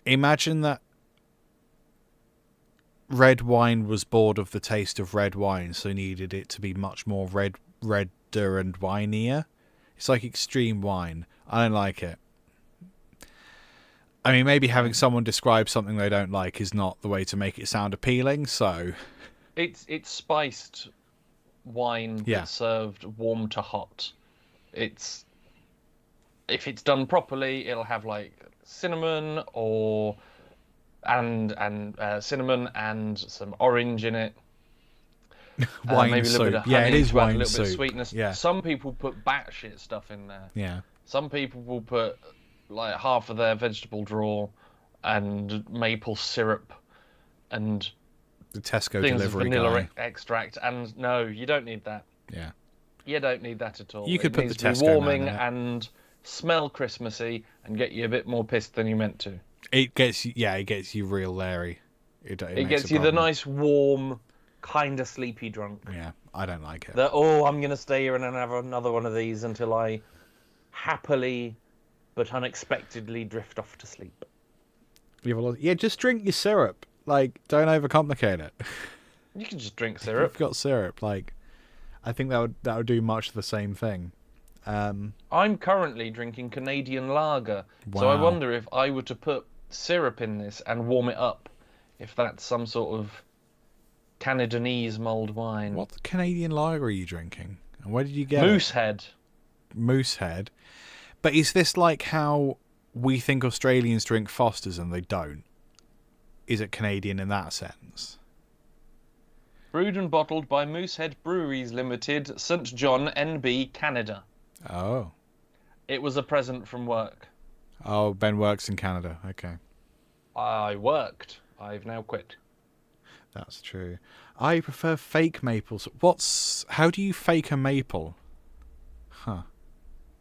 Imagine that red wine was bored of the taste of red wine, so needed it to be much more redder and winier. It's like extreme wine. I don't like it. I mean, maybe having someone describe something they don't like is not the way to make it sound appealing, so... It's spiced wine that's served warm to hot. If it's done properly, it'll have like cinnamon cinnamon and some orange in it. Wine maybe a little bit soup. of Yeah, honey it is to add wine a little bit of soup. sweetness. Yeah. Some people put batshit stuff in there. Yeah. Some people will put like half of their vegetable drawer and maple syrup and the Tesco things of delivery vanilla guy. extract. And no, you don't need that. Yeah. You don't need that at all. You could it put needs the to be Tesco man warming in it. and smell Christmassy and get you a bit more pissed than you meant to. It gets you real Larry. It It gets you the nice, warm, kind of sleepy drunk. Yeah, I don't like it. I'm going to stay here and have another one of these until I happily but unexpectedly drift off to sleep. Yeah, just drink your syrup. Like, don't overcomplicate it. You can just drink syrup. You've got syrup. Like, I think that would do much the same thing. I'm currently drinking Canadian lager, so I Wow. wonder if I were to put syrup in this and warm it up, if that's some sort of Canadanese mulled wine. What Canadian lager are you drinking? And where did you get Moosehead. Moosehead. But is this like how we think Australians drink Fosters and they don't? Is it Canadian in that sense? Brewed and bottled by Moosehead Breweries Limited, St. John, NB, Canada. Oh. It was a present from work. Oh, Ben works in Canada. Okay. I worked. I've now quit. That's true. I prefer fake maples. How do you fake a maple? Huh.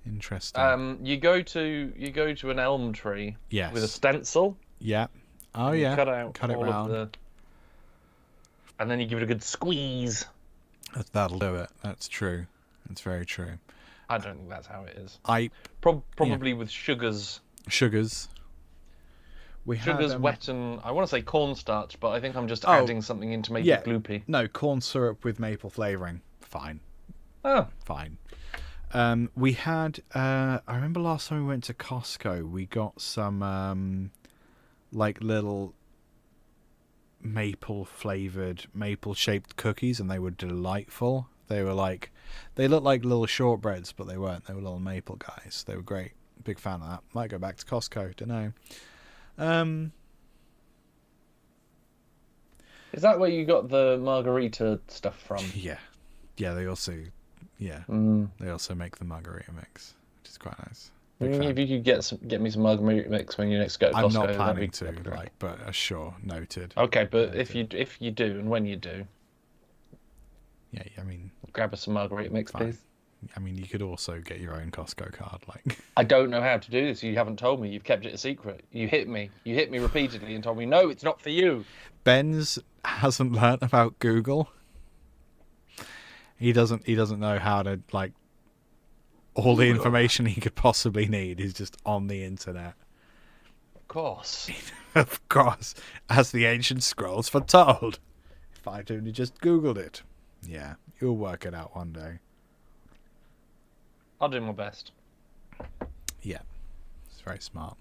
Interesting. You go to an elm tree. Yes. With a stencil. Yeah. Oh yeah. Cut it round. And then you give it a good squeeze. That'll do it. That's true. That's very true. I don't think that's how it is. Probably with sugars. Sugars. Sugars wet and I want to say cornstarch, but I think I'm just adding something in to make it gloopy. No, corn syrup with maple flavouring. Fine. Oh. Fine. We had. I remember last time we went to Costco, we got some like little maple flavoured, maple shaped cookies, and they were delightful. They looked like little shortbreads, but they weren't. They were little maple guys. They were great. Big fan of that. Might go back to Costco. Don't know. Is that where you got the margarita stuff from? Yeah. They also make the margarita mix, which is quite nice. If you could get me some margarita mix when you next go to Costco, I'm not planning to, but sure, noted. Okay, but noted. if you do and when you do, yeah, I mean, grab us some margarita mix, fine. please. I mean, you could also get your own Costco card, like. I don't know how to do this. You haven't told me. You've kept it a secret. You hit me repeatedly and told me, no, it's not for you. Ben's hasn't learnt about Google. He doesn't know how to, like, all the information he could possibly need is just on the internet. Of course. Of course. As the ancient scrolls foretold. If I'd only just Googled it. Yeah, you'll work it out one day. I'll do my best. Yeah, it's very smart.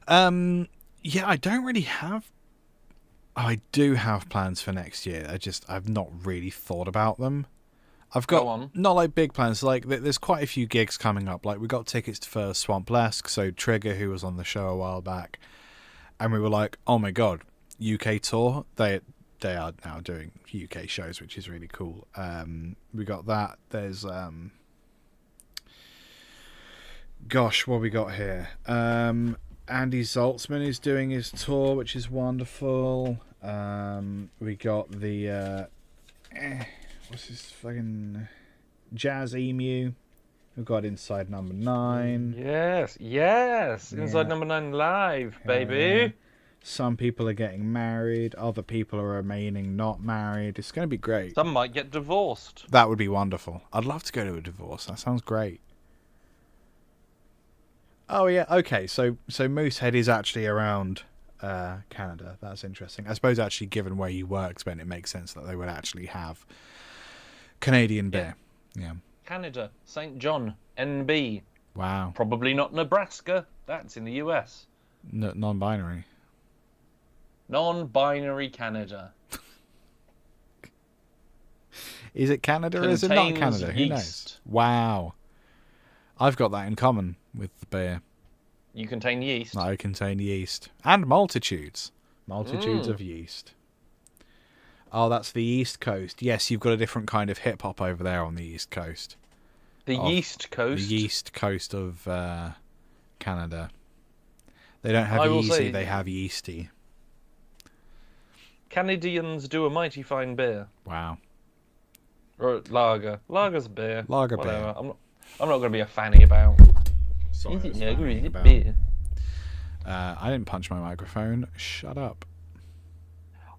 Yeah, I don't really have... I do have plans for next year. I've not really thought about them. I've got not like big plans. Like there's quite a few gigs coming up. Like we got tickets for Swamp Lesk, so Trigger, who was on the show a while back, and we were like, oh my god, UK tour. They are now doing UK shows, which is really cool. We got that. There's gosh, what we got here? Andy Zaltzman is doing his tour, which is wonderful. We got the what's his fucking Jazz Emu. We've got Inside Number 9. Yes. Inside Number 9 live, baby. Some people are getting married. Other people are remaining not married. It's going to be great. Some might get divorced. That would be wonderful. I'd love to go to a divorce. That sounds great. Oh yeah, okay. So Moosehead is actually around Canada. That's interesting. I suppose actually, given where you work, Ben, it makes sense that they would actually have Canadian beer. Yeah. Canada, St. John, NB. Wow. Probably not Nebraska. That's in the US. Non-binary. Non-binary Canada. Is it Canada or is it not Canada? Who knows? Wow. I've got that in common with the beer. You contain yeast. I contain yeast. And multitudes. Multitudes of yeast. Oh, that's the East Coast. Yes, you've got a different kind of hip-hop over there on the East Coast. The Yeast Coast? The East Coast of Canada. They don't have Yeezy, they have Yeasty. Canadians do a mighty fine beer. Wow. Or lager. Lager's beer. Lager Whatever. beer. I'm not going to be a fanny about. Sorry, is it lager? Is it about. beer? I didn't punch my microphone. Shut up.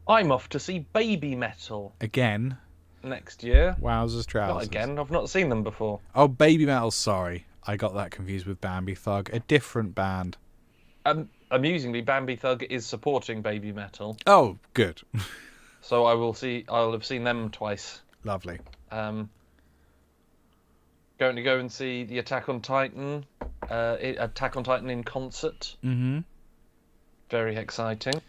I'm off to see Baby Metal. Again? Next year. Wowzers trousers. Not again. I've not seen them before. Oh, Baby Metal, sorry. I got that confused with Bambi Thug. A different band. Amusingly, Bambi Thug is supporting Baby Metal. Oh, good. So I'll have seen them twice. Lovely. Going to go and see the Attack on Titan in concert. Mm-hmm. Very exciting.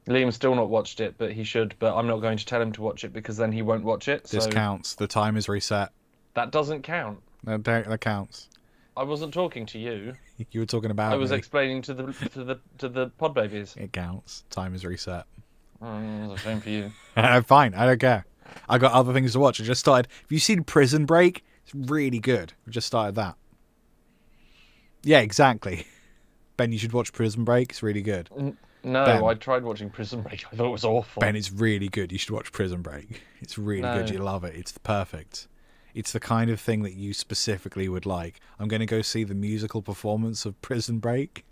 Liam's still not watched it, but he should. But I'm not going to tell him to watch it because then he won't watch it. This so counts. The time is reset. That doesn't count. That counts. I wasn't talking to you. You were talking about I was me. explaining to the pod babies. It counts. Time is reset. Oh, it's a shame for you. Fine, I don't care. I got other things to watch. I just started. Have you seen Prison Break? It's really good. I just started that. Yeah, exactly. Ben, you should watch Prison Break. It's really good. No, Ben. I tried watching Prison Break. I thought it was awful. Ben, it's really good. You should watch Prison Break. It's really good. You love it. It's perfect. It's the kind of thing that you specifically would like. I'm going to go see the musical performance of Prison Break.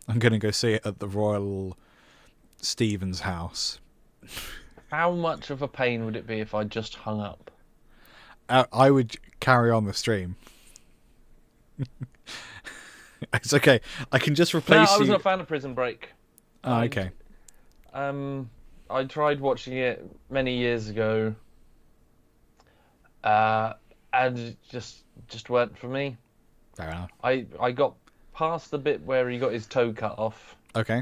I'm going to go see it at the Royal Stevens house. How much of a pain would it be if I just hung up? I would carry on the stream. It's okay. I can just replace No, I was you. not a fan of Prison Break. Oh, okay. I tried watching it many years ago, and it just weren't for me. Fair enough. I got past the bit where he got his toe cut off. Okay.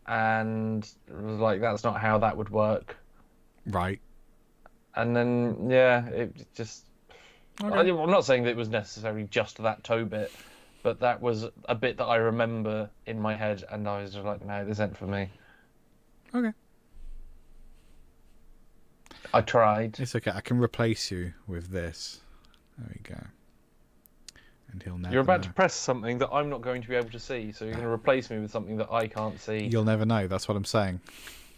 And it was like, that's not how that would work. Right. And then, yeah, it just... Okay. I'm not saying that it was necessarily just that toe bit, but that was a bit that I remember in my head, and I was just like, no, this ain't for me. Okay. I tried. It's okay. I can replace you with this. There we go. And he'll never You're about know. to press something that I'm not going to be able to see, so you're going to replace me with something that I can't see. You'll never know. That's what I'm saying.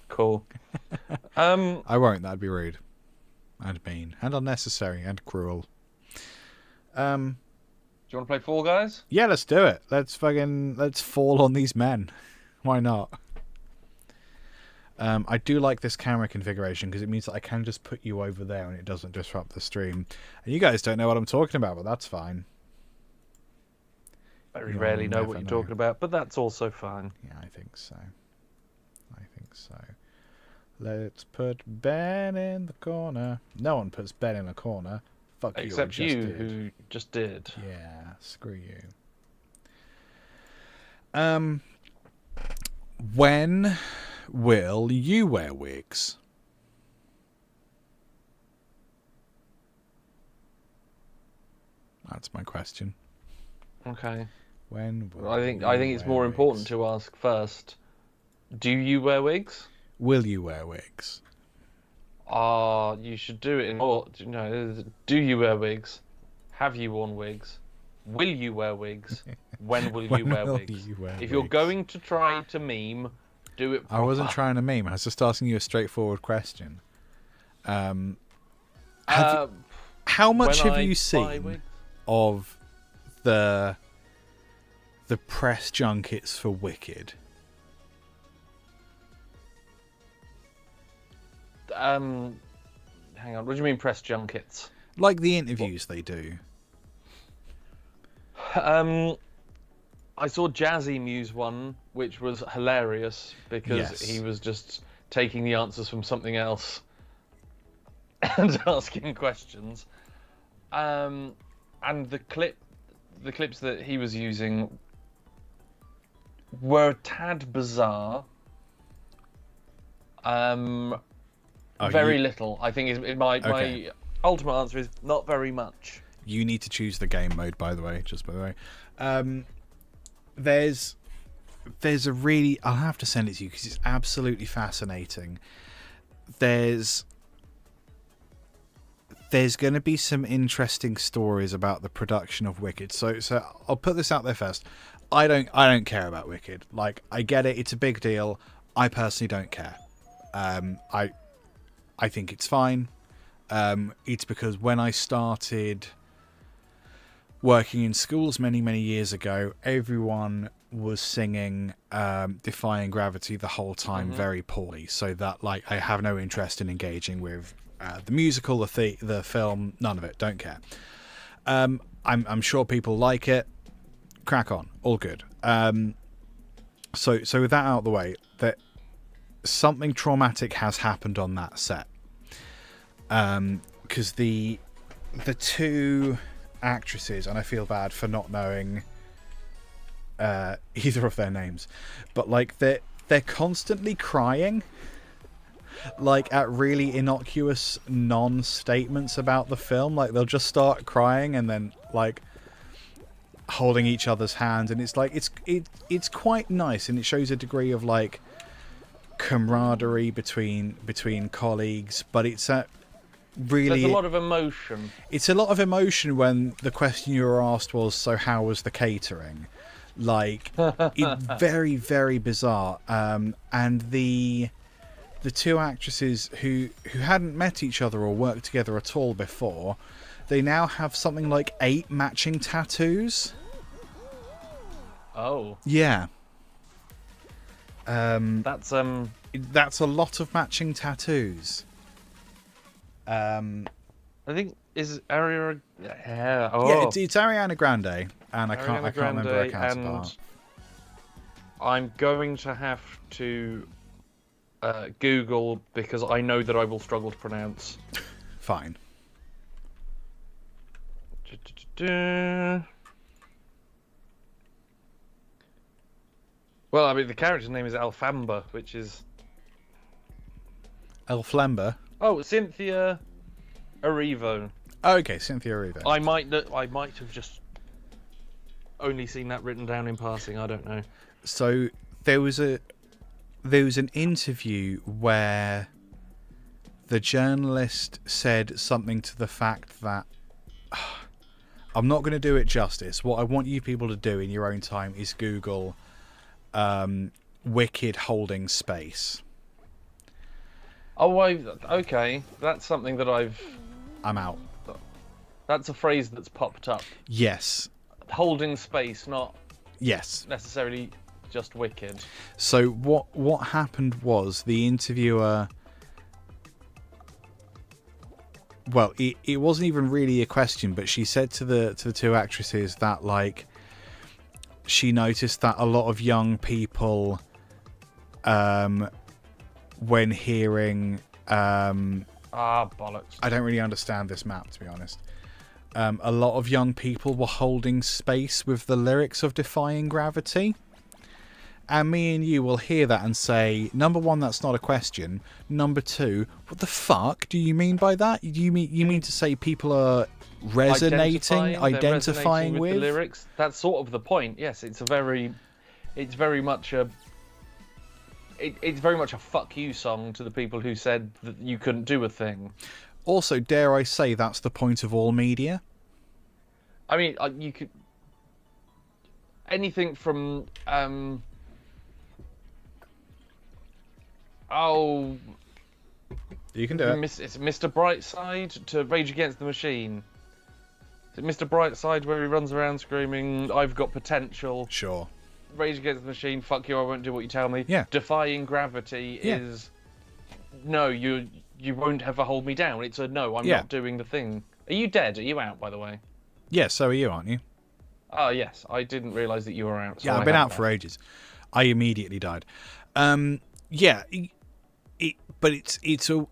Cool. I won't. That'd be rude. And mean. And unnecessary. And cruel. Do you want to play Fall Guys? Yeah, let's do it. Let's fall on these men. Why not? I do like this camera configuration because it means that I can just put you over there and it doesn't disrupt the stream. And you guys don't know what I'm talking about, but that's fine. Very rarely know what you're talking about, but that's also fine. Yeah, I think so. Let's put Ben in the corner. No one puts Ben in a corner. Fuck you. Except you, who just did. Yeah, screw you. When will you wear wigs? That's my question. Okay. When will I think it's more important to ask first. Do you wear wigs? Will you wear wigs? You should do it in or do you wear wigs? Have you worn wigs? Will you wear wigs? When will you wear wigs? If you're going to try to meme, do it proper. I wasn't trying to meme. I was just asking you a straightforward question. How much have you seen of the press junkets for Wicked? Hang on. What do you mean press junkets? Like the interviews they do. I saw Jazzy Muse one, which was hilarious because he was just taking the answers from something else and asking questions. And the clips that he was using were a tad bizarre. Very little. I think my ultimate answer is not very much. You need to choose the game mode, by the way. Just by the way, there's a really. I'll have to send it to you because it's absolutely fascinating. There's going to be some interesting stories about the production of Wicked. So I'll put this out there first. I don't care about Wicked. Like, I get it. It's a big deal. I personally don't care. I think it's fine. It's because when I started working in schools many years ago, everyone was singing Defying Gravity the whole time very poorly. So that, like, I have no interest in engaging with the musical, the film, none of it. Don't care. I'm sure people like it. Crack on. All good. So with that out of the way, that something traumatic has happened on that set. Because the two actresses, and I feel bad for not knowing either of their names, but like they're constantly crying, like at really innocuous non-statements about the film. Like they'll just start crying and then like holding each other's hands, and it's like it's quite nice, and it shows a degree of like camaraderie between colleagues, but it's really there's a lot of emotion. It's a lot of emotion when the question you were asked was, so how was the catering? Like it's very, very bizarre. And the two actresses who hadn't met each other or worked together at all before, they now have something like 8 matching tattoos. Oh. Yeah. That's a lot of matching tattoos. I think is Ariana. Yeah. Yeah, it's Ariana Grande, and I can't remember her counterpart. I'm going to have to Google because I know that I will struggle to pronounce. Fine. Well, I mean, the character's name is Alfamba, which is... Elflamba? Oh, Cynthia Erivo. Oh, okay, Cynthia Erivo. I might have just only seen that written down in passing. I don't know. So there was an interview where the journalist said something to the fact that I'm not going to do it justice. What I want you people to do in your own time is Google Wicked holding space. Oh, okay. That's something that I'm out. That's a phrase that's popped up. Yes. Holding space, not yes necessarily just Wicked. So what happened was the interviewer... Well, it wasn't even really a question, but she said to the two actresses that like she noticed that a lot of young people, when hearing, bollocks. I don't really understand this map, to be honest. A lot of young people were holding space with the lyrics of Defying Gravity. And me and you will hear that and say, number one, that's not a question. Number two, what the fuck do you mean by that? You mean to say people are identifying with the lyrics? That's sort of the point. Yes, it's very much a fuck you song to the people who said that you couldn't do a thing. Also, dare I say, that's the point of all media. I mean, you could anything from you can do it. It's Mr. Brightside to Rage Against the Machine. Is it Mr. Brightside where he runs around screaming, "I've got potential"? Sure. Rage Against the Machine, fuck you, I won't do what you tell me. Yeah. Defying Gravity is no, you won't ever hold me down. It's a no, I'm not doing the thing. Are you dead? Are you out, by the way? Yeah, so are you, aren't you? Oh, yes. I didn't realise that you were out. So yeah, I've been out for ages. I immediately died. Yeah, but it's a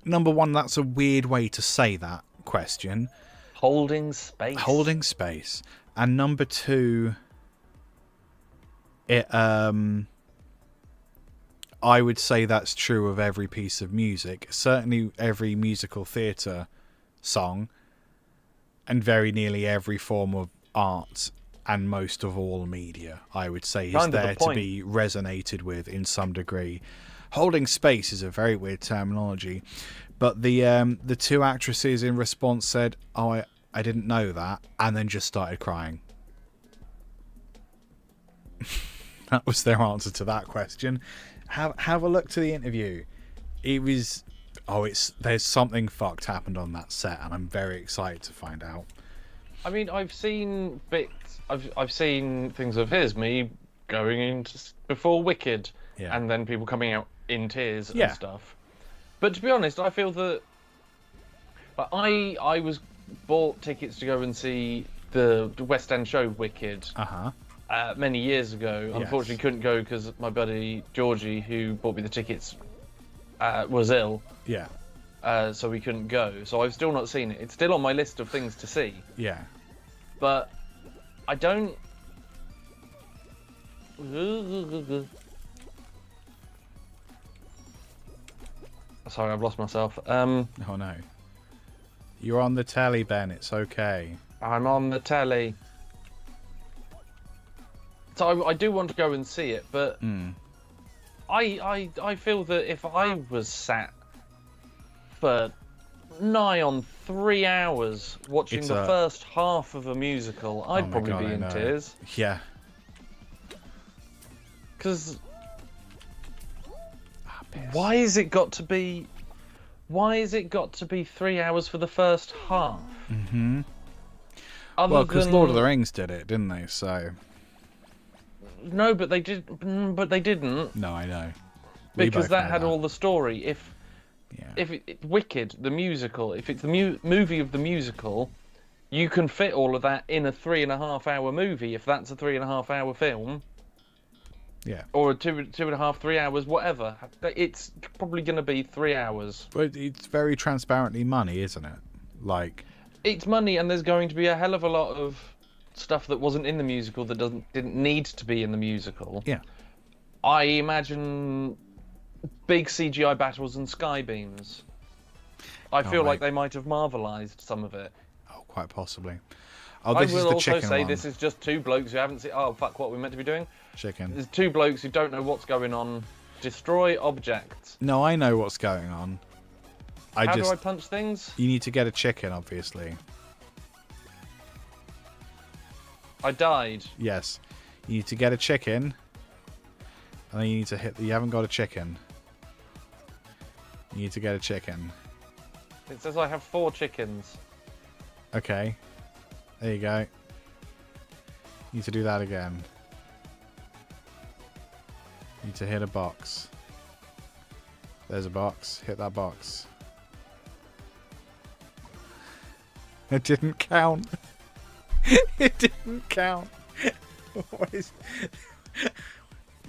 number one. That's a weird way to say that question. Holding space. Holding space, and number two, I would say that's true of every piece of music. Certainly, every musical theatre song, and very nearly every form of art, and most of all media, I would say, is there to be resonated with in some degree. Holding space is a very weird terminology, but the two actresses in response said, "Oh, I didn't know that," and then just started crying. That was their answer to that question. Have a look to the interview. It was there's something fucked happened on that set, and I'm very excited to find out. I mean, I've seen bits. I've seen things of his, me going into before Wicked, and then people coming out in tears and stuff. But to be honest, I feel that I was bought tickets to go and see the West End show Wicked many years ago. Yes. Unfortunately, couldn't go because my buddy Georgie, who bought me the tickets, was ill. Yeah. So we couldn't go. So I've still not seen it. It's still on my list of things to see. Yeah. But I don't... Sorry, I've lost myself. Oh no. You're on the telly, Ben. It's okay. I'm on the telly. So I do want to go and see it, but I feel that if I was sat for nigh on 3 hours watching the first half of a musical, I'd probably be in tears. Yeah. Because why is it got to be 3 hours for the first half? Mm-hmm. Well, because Lord of the Rings did it, didn't they? So. No, but they didn't. No, I know. Because that had all the story. If Wicked, the musical, if it's the movie of the musical, you can fit all of that in a 3.5-hour movie. If that's a 3.5-hour film. Yeah. Or 2.5, 3 hours, whatever. It's probably going to be 3 hours. But it's very transparently money, isn't it? Like. It's money, and there's going to be a hell of a lot of stuff that wasn't in the musical that didn't need to be in the musical. Yeah. I imagine big CGI battles and sky beams. I feel like they might have Marvelised some of it. Oh, quite possibly. Oh, this I is will the also chicken say one. this is just two blokes who haven't seen. Oh fuck! What are we meant to be doing? Chicken. There's two blokes who don't know what's going on. Destroy objects. No, I know what's going on. How do I punch things? You need to get a chicken, obviously. I died. Yes. You need to get a chicken. And then you need to hit. You haven't got a chicken. You need to get a chicken. It says I have 4 chickens. Okay. There you go. You need to do that again. You need to hit a box. There's a box. Hit that box. It didn't count. It didn't count. What is...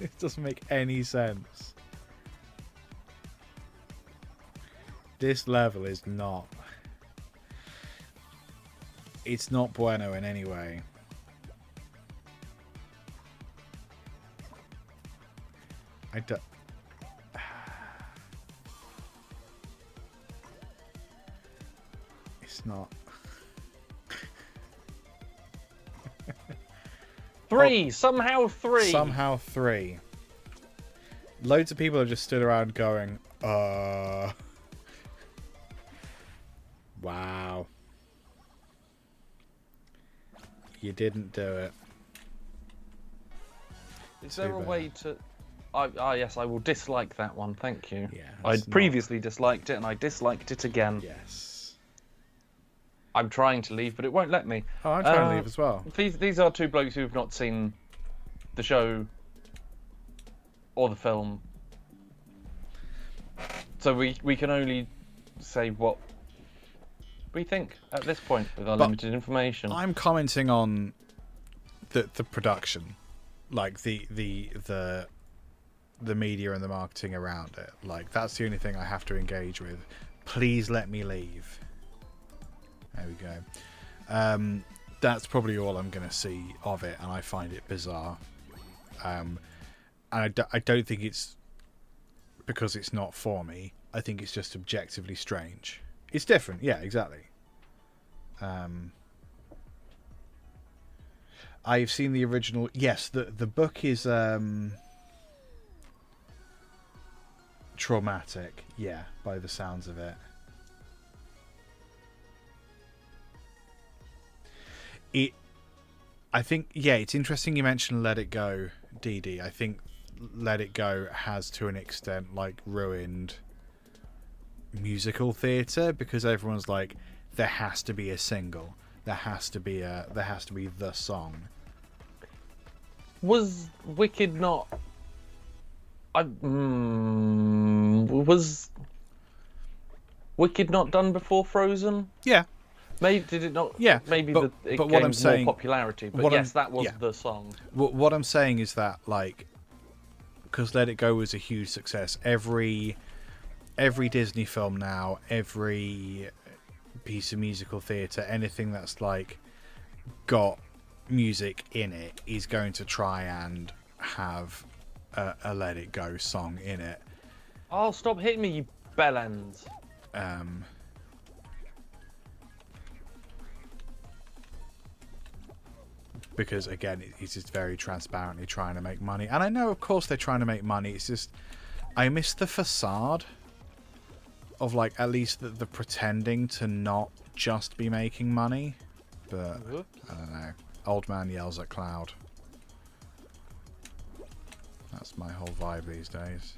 It doesn't make any sense. This level is not... It's not bueno in any way. I don't... It's not... 3! Somehow 3! Somehow 3. Loads of people have just stood around going, Wow. You didn't do it. Is there a way to... yes, I will dislike that one, thank you. Yeah, I previously disliked it, and I disliked it again. Yes. I'm trying to leave, but it won't let me. Oh, I'm trying to leave as well. These are two blokes who have not seen the show or the film. So we can only say what we think at this point with our limited information. I'm commenting on the production, like the media and the marketing around it. Like that's the only thing I have to engage with. Please let me leave. There we go. That's probably all I'm going to see of it, and I find it bizarre. And I don't think it's because it's not for me. I think it's just objectively strange. It's different, yeah, exactly. I've seen the original. Yes, the book is traumatic. Yeah, by the sounds of it. I think, yeah, it's interesting you mentioned Let It Go, DD. I think Let It Go has, to an extent, like, ruined musical theatre, because everyone's like, there has to be a single. There has to be the song. Was Wicked not... Was Wicked not done before Frozen? Yeah. Maybe did it not? Yeah, maybe but it what gained I'm saying, more popularity. But yes, that was the song. What I'm saying is that, like, because Let It Go was a huge success. Every Disney film now, every piece of musical theatre, anything that's like got music in it is going to try and have a Let It Go song in it. Oh, stop hitting me, you bell ends. Because again, he's just very transparently trying to make money, and I know, of course, they're trying to make money. It's just I miss the facade of like at least the pretending to not just be making money. But I don't know. Old man yells at cloud. That's my whole vibe these days.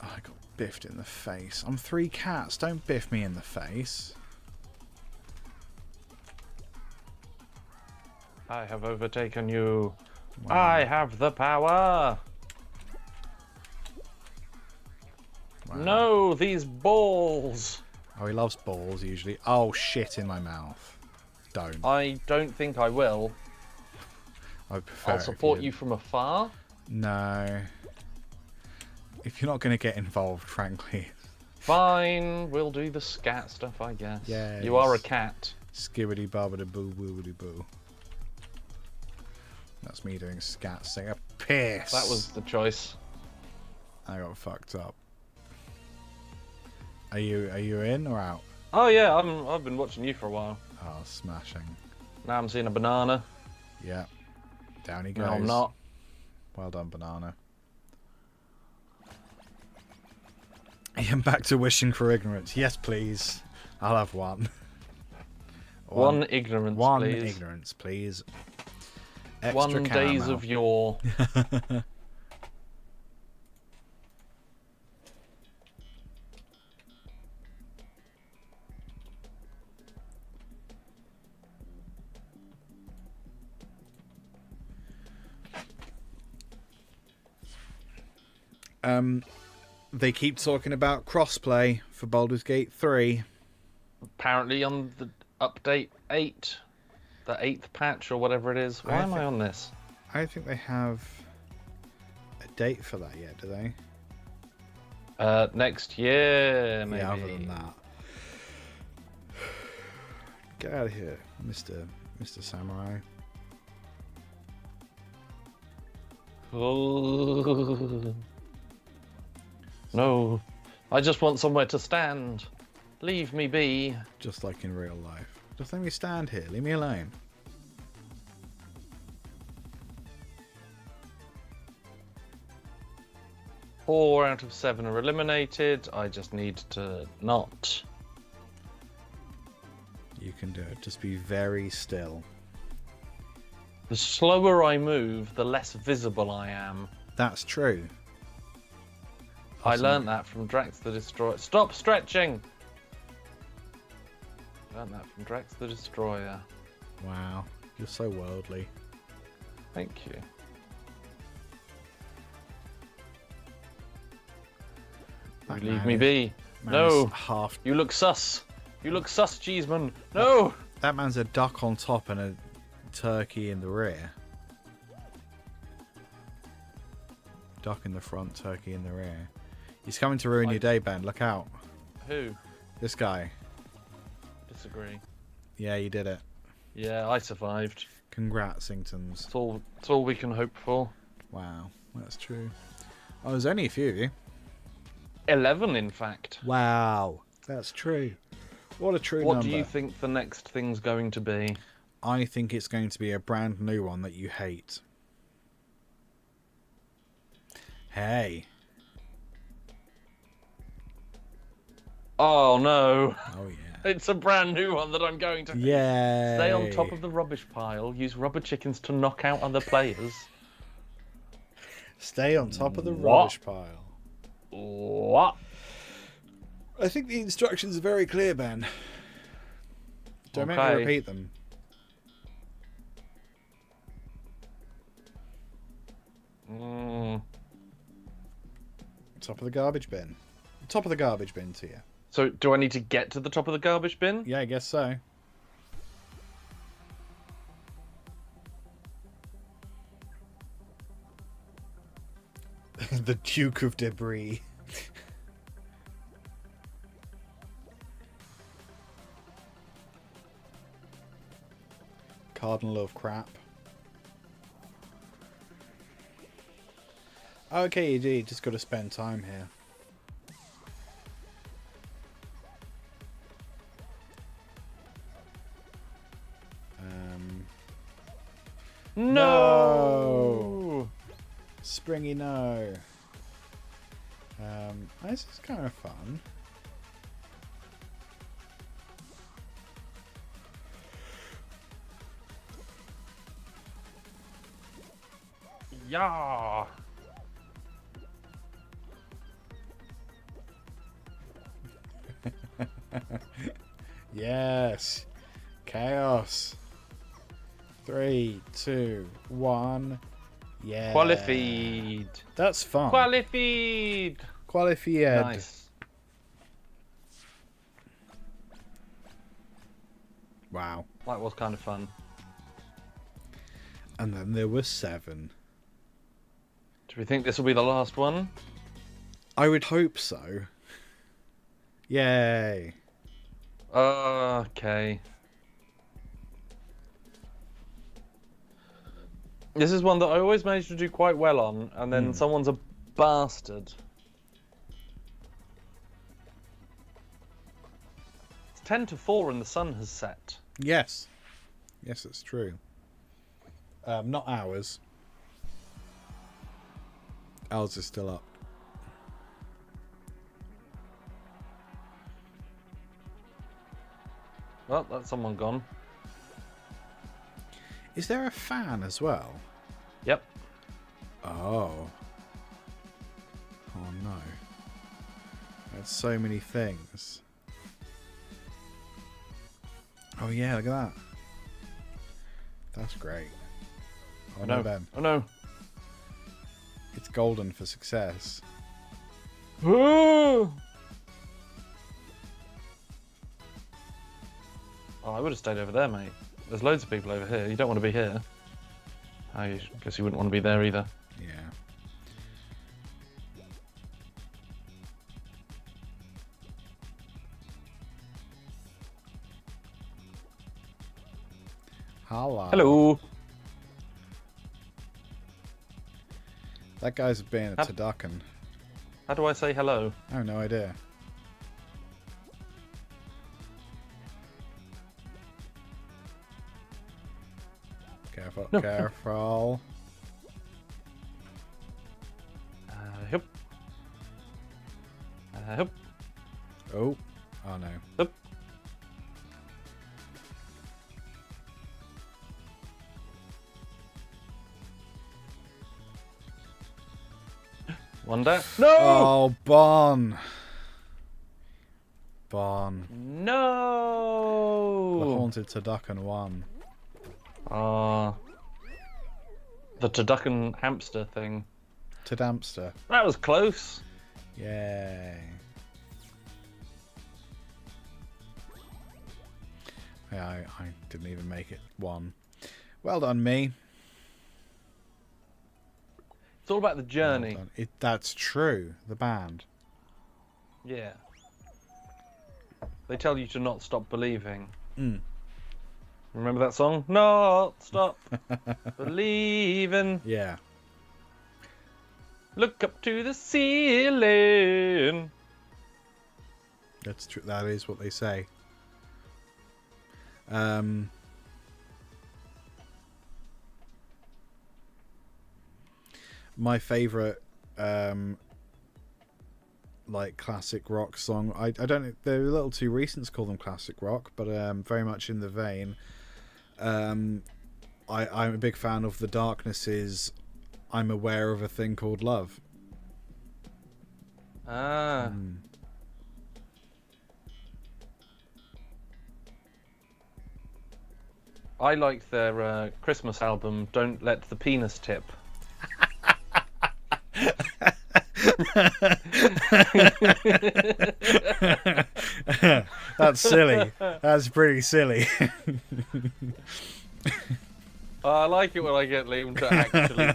Oh, I got biffed in the face. I'm 3 cats. Don't biff me in the face. I have overtaken you. Wow. I have the power. Wow. No, these balls. Oh, he loves balls usually. Oh, shit in my mouth. Don't. I don't think I will. I prefer I'll support you from afar. No. If you're not going to get involved, frankly. Fine, we'll do the scat stuff, I guess. Yeah. You are a cat. Skibbity bobbity boo boobity boo. That's me doing scat sing a piss. That was the choice. I got fucked up. Are you in or out? Oh yeah, I've been watching you for a while. Oh, smashing. Now I'm seeing a banana. Yeah. Down he goes. No, I'm not. Well done, banana. I'm back to wishing for ignorance. Yes, please. I'll have one. One ignorance, one please. Ignorance, please. Extra one caramel. days of yore. They keep talking about crossplay for Baldur's Gate 3. Apparently on the update 8, the 8th patch or whatever it is. Why am I on this? I think they have a date for that yet, do they? Next year, maybe. Yeah, other than that. Get out of here, Mr. Samurai. No, I just want somewhere to stand. Leave me be. Just like in real life. Just let me stand here. Leave me alone. Four out of 7 are eliminated. I just need to not. You can do it. Just be very still. The slower I move, the less visible I am. That's true. I learned that from Drax the Destroyer. Stop stretching! Learned that from Drax the Destroyer. Wow, you're so worldly. Thank you. You leave me be. No! You look sus! You look sus, Cheeseman! No! That man's a duck on top and a turkey in the rear. Duck in the front, turkey in the rear. He's coming to ruin your day, Ben. Look out. Who? This guy. Disagree. Yeah, you did it. Yeah, I survived. Congrats, Ingtons. It's all we can hope for. Wow, that's true. Oh, there's only a few of you. 11, in fact. Wow, that's true. What a true number. What do you think the next thing's going to be? I think it's going to be a brand new one that you hate. Hey. Oh no. Oh yeah. It's a brand new one that I'm going to hate. Yay. Stay on top of the rubbish pile. Use rubber chickens to knock out other players. Stay on top of the rubbish pile. What? I think the instructions are very clear, Ben. Don't make me repeat them. Top of the garbage bin. Top of the garbage bin to you. So, do I need to get to the top of the garbage bin? Yeah, I guess so. The Duke of Debris. Cardinal of Crap. Okay, you do. You just got to spend time here. No! Springy no. This is kind of fun. Yeah. Yes. Chaos. 3, 2, 1. Yeah. Qualified. That's fun. Qualified. Qualified. Nice. Wow. That was kind of fun. And then there were 7. Do we think this will be the last one? I would hope so. Yay. Okay. This is one that I always manage to do quite well on, and then someone's a bastard. It's 10 to 4 and the sun has set. Yes. Yes, it's true. Not ours. Ours is still up. Well, that's someone gone. Is there a fan as well? Yep. Oh. Oh no. There's so many things. Oh yeah, look at that. That's great. Oh no, Ben. Oh no. It's golden for success. Oh, I would have stayed over there, mate. There's loads of people over here. You don't want to be here. I guess you wouldn't want to be there either. Yeah. Hello. Hello. That guy's being a turducken. How do I say hello? I have no idea. Careful, No. careful. Yep. Yep. Oh. Oh no. Yep. One down. No! Oh, Bon. Bon. No! The haunted turducken won. The turducken hamster thing. Turdamster. That was close. Yay. Yeah, I didn't even make it. 1. Well done, me. It's all about the journey. Well done. That's true. The band. Yeah. They tell you to not stop believing. Mm. Remember that song? Not stop believing. Yeah. Look up to the ceiling. That's true. That is what they say. My favorite like classic rock song. I don't know, they're a little too recent to call them classic rock, but very much in the vein. I'm a big fan of The Darkness's I'm Aware of a Thing Called Love. Ah. I like their Christmas album, Don't Let the Penis Tip. That's silly. That's pretty silly. I like it when I get Liam to actually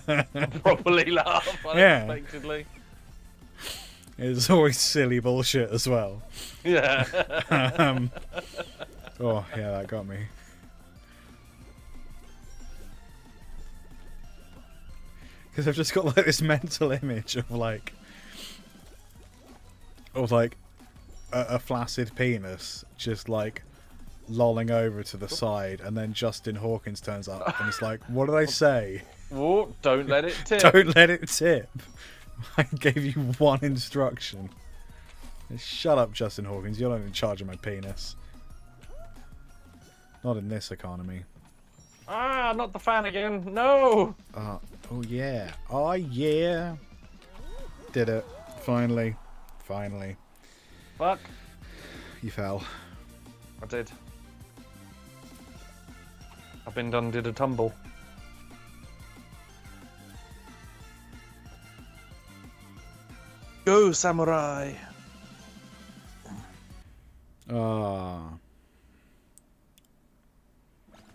properly laugh unexpectedly. It's always silly bullshit as well. Yeah. Oh, yeah, that got me. Because I've just got like this mental image of like a flaccid penis just like lolling over to the side, and then Justin Hawkins turns up and it's like, what did I say? Oh, don't let it tip. Don't let it tip. I gave you one instruction. Shut up, Justin Hawkins. You're not in charge of my penis. Not in this economy. Ah, not the fan again. No. Oh yeah. Oh yeah. Did it. Finally. Finally. Fuck. You fell. I did. I've been done, did a tumble. Go, samurai! Ah.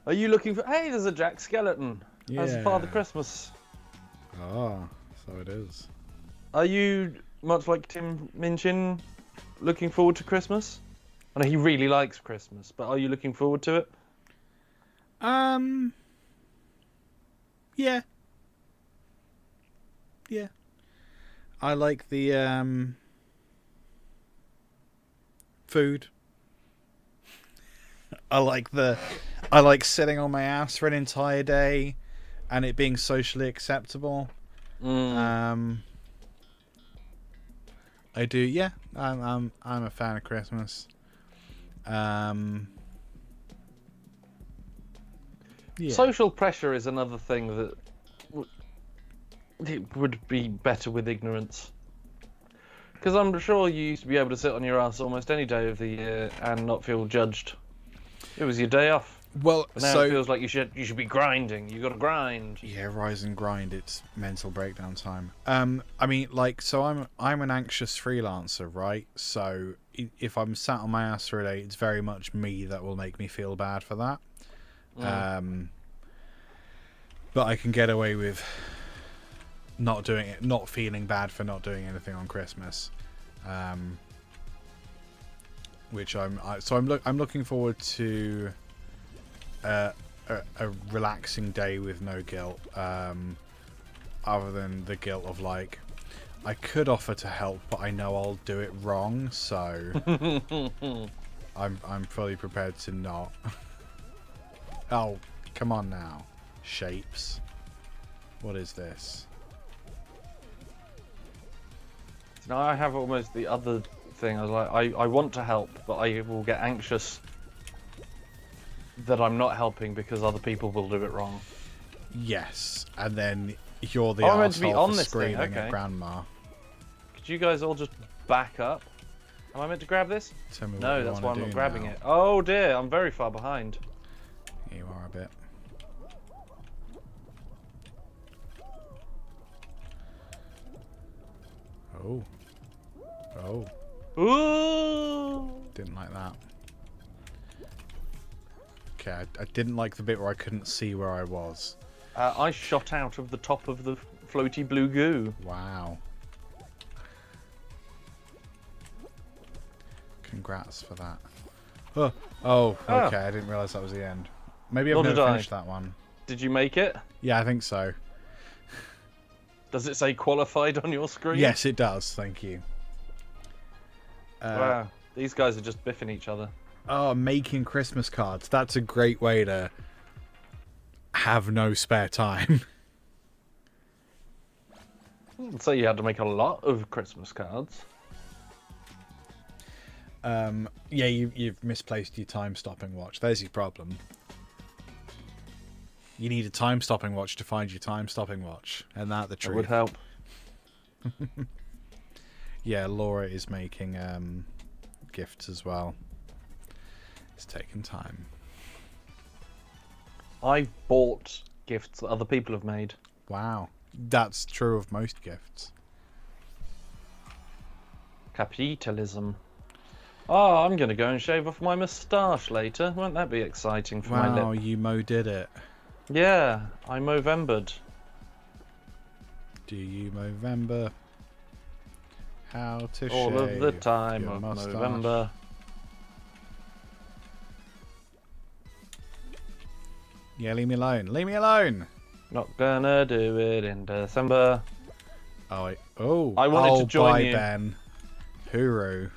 Are you looking for... Hey, there's a Jack Skeleton. As Father Christmas. Ah, so it is. Are you, much like Tim Minchin, looking forward to Christmas? I know he really likes Christmas, but are you looking forward to it? Yeah. Yeah. I like the food. I like sitting on my ass for an entire day and it being socially acceptable. I do, yeah. I'm a fan of Christmas. Yeah. Social pressure is another thing that it would be better with ignorance. Because I'm sure you used to be able to sit on your ass almost any day of the year and not feel judged. It was your day off. Well, but now so it feels like you should be grinding. You got to grind. Yeah, rise and grind. It's mental breakdown time. I mean, like, so I'm an anxious freelancer, right? So if I'm sat on my ass for a day, it's very much me that will make me feel bad for that. But I can get away with not doing it, not feeling bad for not doing anything on Christmas. Which I'm looking forward to a relaxing day with no guilt, other than the guilt of like, I could offer to help, but I know I'll do it wrong, so I'm fully prepared to not. Oh, come on now, shapes. What is this? Now I have almost the other thing. I was like, I want to help, but I will get anxious that I'm not helping because other people will do it wrong. Yes, and then you're the I'm meant to be arsehole on for this thing, screaming okay. at grandma. Could you guys all just back up? Am I meant to grab this? Tell me what No, you that's why wanna I'm not do grabbing now. it. Oh dear, I'm very far behind. You are a bit. Oh. Oh. Ooh. Didn't like that. Okay, I didn't like the bit where I couldn't see where I was. I shot out of the top of the floaty blue goo. Wow. Congrats for that. Oh, okay, I didn't realise that was the end. Maybe I've never finished that one. Did you make it? Yeah, I think so. Does it say qualified on your screen? Yes, it does, thank you. Wow, these guys are just biffing each other. Oh, making Christmas cards. That's a great way to have no spare time. I'd say you had to make a lot of Christmas cards. Yeah, you've misplaced your time-stopping watch. There's your problem. You need a time-stopping watch to find your time-stopping watch. And that the truth. It would help. Yeah, Laura is making gifts as well. It's taking time. I've bought gifts that other people have made. Wow. That's true of most gifts. Capitalism. Oh, I'm going to go and shave off my moustache later. Won't that be exciting for my lip? Wow, you did it. Yeah, I Movembered. Do you Movember? How to all shave of the time your of mustache. November. Yeah, leave me alone. Leave me alone. Not gonna do it in December. I wanted to join bye, you. Ben. Hooroo.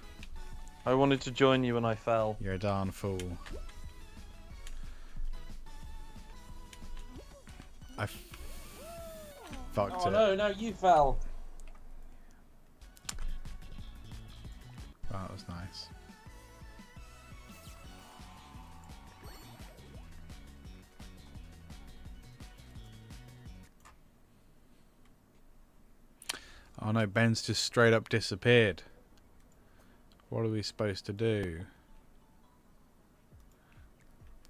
I wanted to join you and I fell. You're a darn fool. I fucked it. No, you fell. That was nice. Oh no, Ben's just straight up disappeared. What are we supposed to do?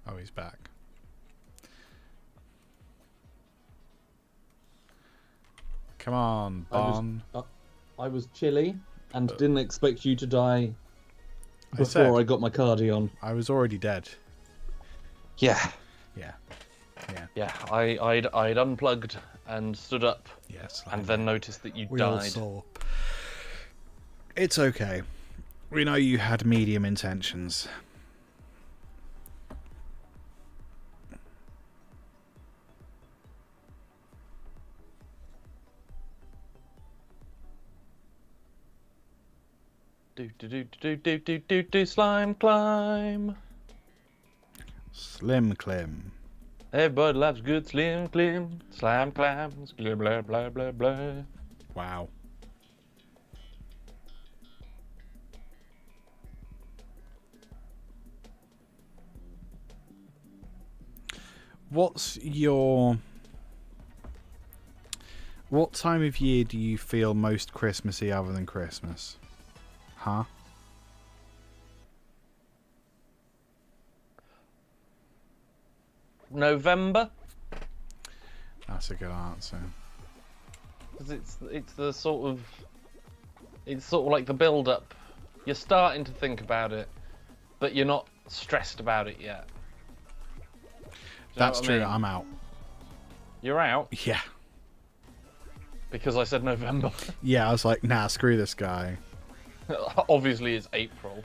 Oh, he's back. Come on, Bon. I was chilly and didn't expect you to die before I got my cardi on. I was already dead. Yeah. Yeah. Yeah, I'd unplugged and stood up. Yes. And then noticed that you We all died. saw. It's okay. We know you had medium intentions. Do slime climb. Slim Clim. Everybody loves good slim climb. Slime climbs. Blah blah blah blah blah. Wow. What time of year do you feel most Christmassy other than Christmas? Huh? November. That's a good answer. Because it's the sort of like the build up. You're starting to think about it, but you're not stressed about it yet. Do you know That's what I true. mean? I'm out. You're out? Yeah. Because I said November. Yeah, I was like, nah, screw this guy. Obviously, it's April.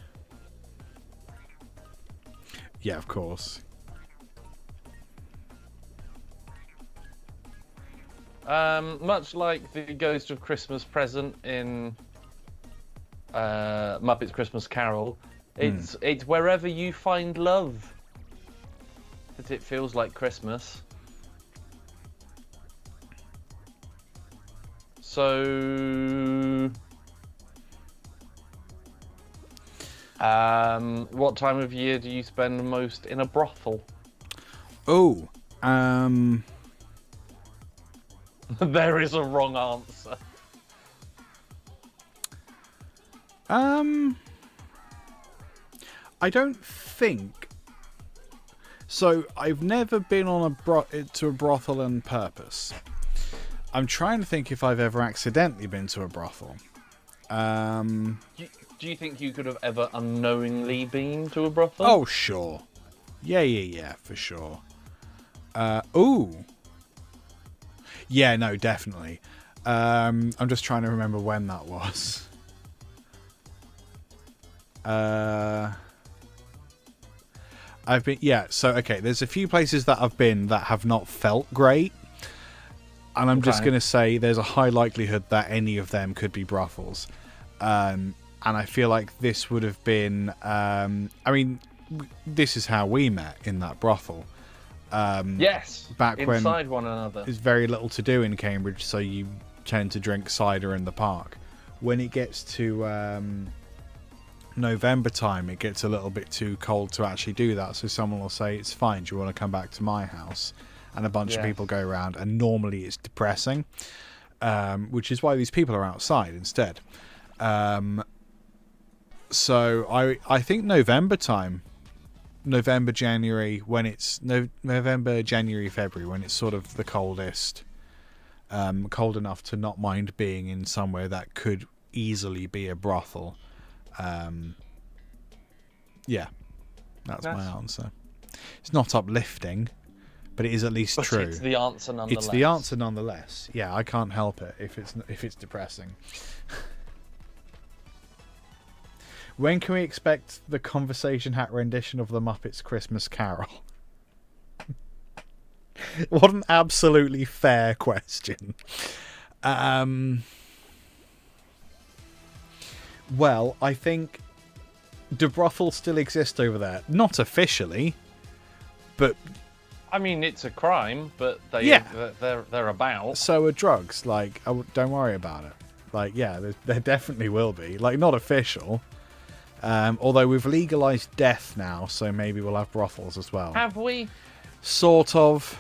Yeah, of course. Much like the Ghost of Christmas Present in Muppets Christmas Carol, it's wherever you find love that it feels like Christmas. So, what time of year do you spend most in a brothel? Oh, There is a wrong answer. I don't think so. I've never been on to a brothel on purpose. I'm trying to think if I've ever accidentally been to a brothel. Do you think you could have ever unknowingly been to a brothel? Oh, sure. Yeah, for sure. Ooh. Yeah, no, definitely. I'm just trying to remember when that was. I've been, so, okay, there's a few places that I've been that have not felt great. And I'm just going to say there's a high likelihood that any of them could be brothels. And I feel like this would have been... this is how we met in that brothel. Yes, back when inside one another. There's very little to do in Cambridge, so you tend to drink cider in the park. When it gets to November time, it gets a little bit too cold to actually do that. So someone will say, it's fine, do you want to come back to my house? And a bunch of people go around, and normally it's depressing, which is why these people are outside instead. So I think November time, November, January, when it's November, January, February, when it's sort of the coldest, cold enough to not mind being in somewhere that could easily be a brothel. Yeah, that's my answer. It's not uplifting, but it is at least true. It's the answer nonetheless. It's the answer nonetheless. Yeah, I can't help it if it's depressing. When can we expect the conversation hat rendition of the Muppets Christmas Carol? What an absolutely fair question. Well, I think... Do brothels still exist over there? Not officially, but... I mean, it's a crime, but they're about. So are drugs. Like, don't worry about it. Like, yeah, there definitely will be. Like, not official. Although we've legalised death now, so maybe we'll have brothels as well. Have we? Sort of.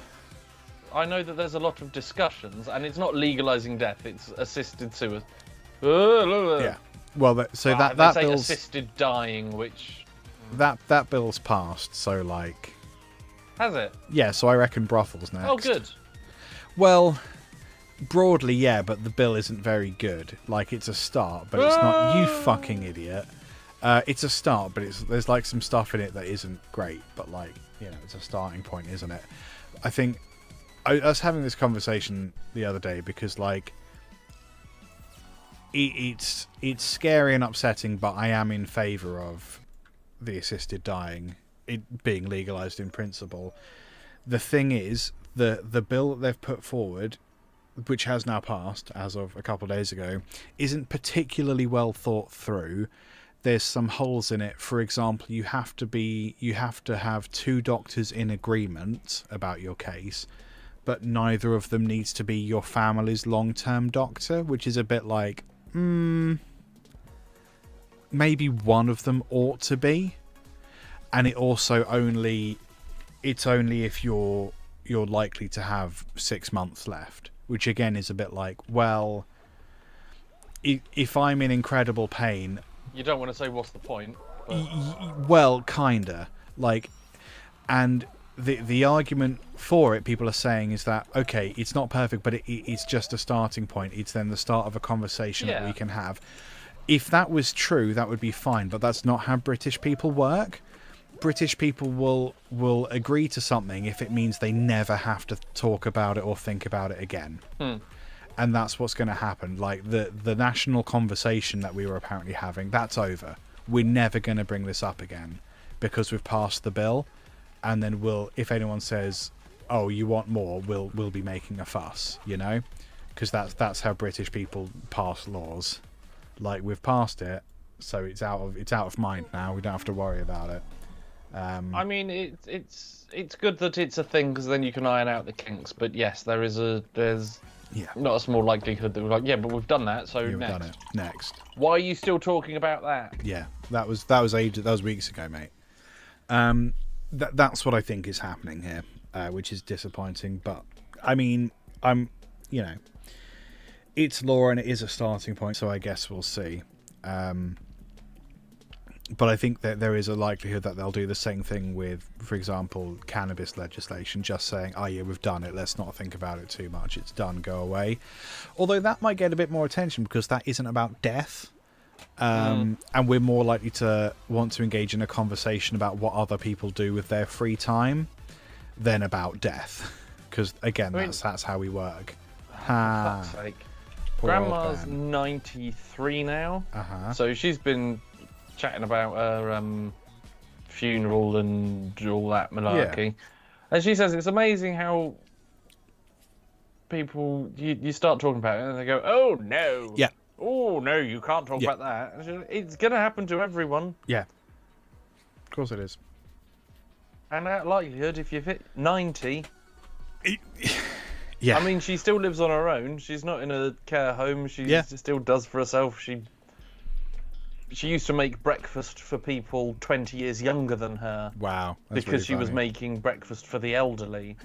I know that there's a lot of discussions, and it's not legalising death, it's assisted suicide. Yeah. Well, that they say bill's... assisted dying, which... That bill's passed, so, like... Has it? Yeah, so I reckon brothels next. Oh, good. Well, broadly, yeah, but the bill isn't very good. Like, it's a start, but it's not... You fucking idiot. It's a start, but there's, like, some stuff in it that isn't great. But, like, you know, it's a starting point, isn't it? I think... I was having this conversation the other day because, like... It's scary and upsetting, but I am in favour of the assisted dying it being legalised in principle. The thing is, the bill that they've put forward, which has now passed as of a couple of days ago, isn't particularly well thought through. There's some holes in it. For example, you have to have two doctors in agreement about your case, but neither of them needs to be your family's long-term doctor, which is a bit like, maybe one of them ought to be. And it also only if you're likely to have 6 months left, which again is a bit like, well, if I'm in incredible pain, you don't want to say what's the point, but... well, kinda, like, and the argument for it, people are saying, is that, okay, it's not perfect, but it's just a starting point. It's then the start of a conversation that we can have. If that was true, that would be fine, but that's not how British people work. British people will agree to something if it means they never have to talk about it or think about it again. And that's what's going to happen. Like, the national conversation that we were apparently having, that's over. We're never going to bring this up again because we've passed the bill. And then if anyone says, oh, you want more, we'll be making a fuss, you know? Because that's how British people pass laws. Like, we've passed it, so it's out of mind now. We don't have to worry about it. I mean, it's good that it's a thing, because then you can iron out the kinks. But yes, there's not a small likelihood that we're like, yeah, but we've done that, so You've next. done it. Next. Why are you still talking about that? Yeah, that was weeks ago, mate. That's what I think is happening here, which is disappointing. But I mean, it's law and it is a starting point, so I guess we'll see. But I think that there is a likelihood that they'll do the same thing with, for example, cannabis legislation, just saying, oh yeah, we've done it, let's not think about it too much, it's done, go away. Although that might get a bit more attention because that isn't about death. And we're more likely to want to engage in a conversation about what other people do with their free time than about death. Because, again, that's how we work. For fuck's sake. Grandma's 93 now, so she's been chatting about her funeral and all that malarkey. And she says it's amazing how people, you start talking about it and they go, oh no. Yeah. Oh no, you can't talk about that. It's going to happen to everyone. Yeah. Of course it is. And that likelihood, if you've hit 90... Yeah. I mean, she still lives on her own. She's not in a care home. She still does for herself. She used to make breakfast for people 20 years younger than her. Wow. Because really she was funny. making breakfast for the elderly.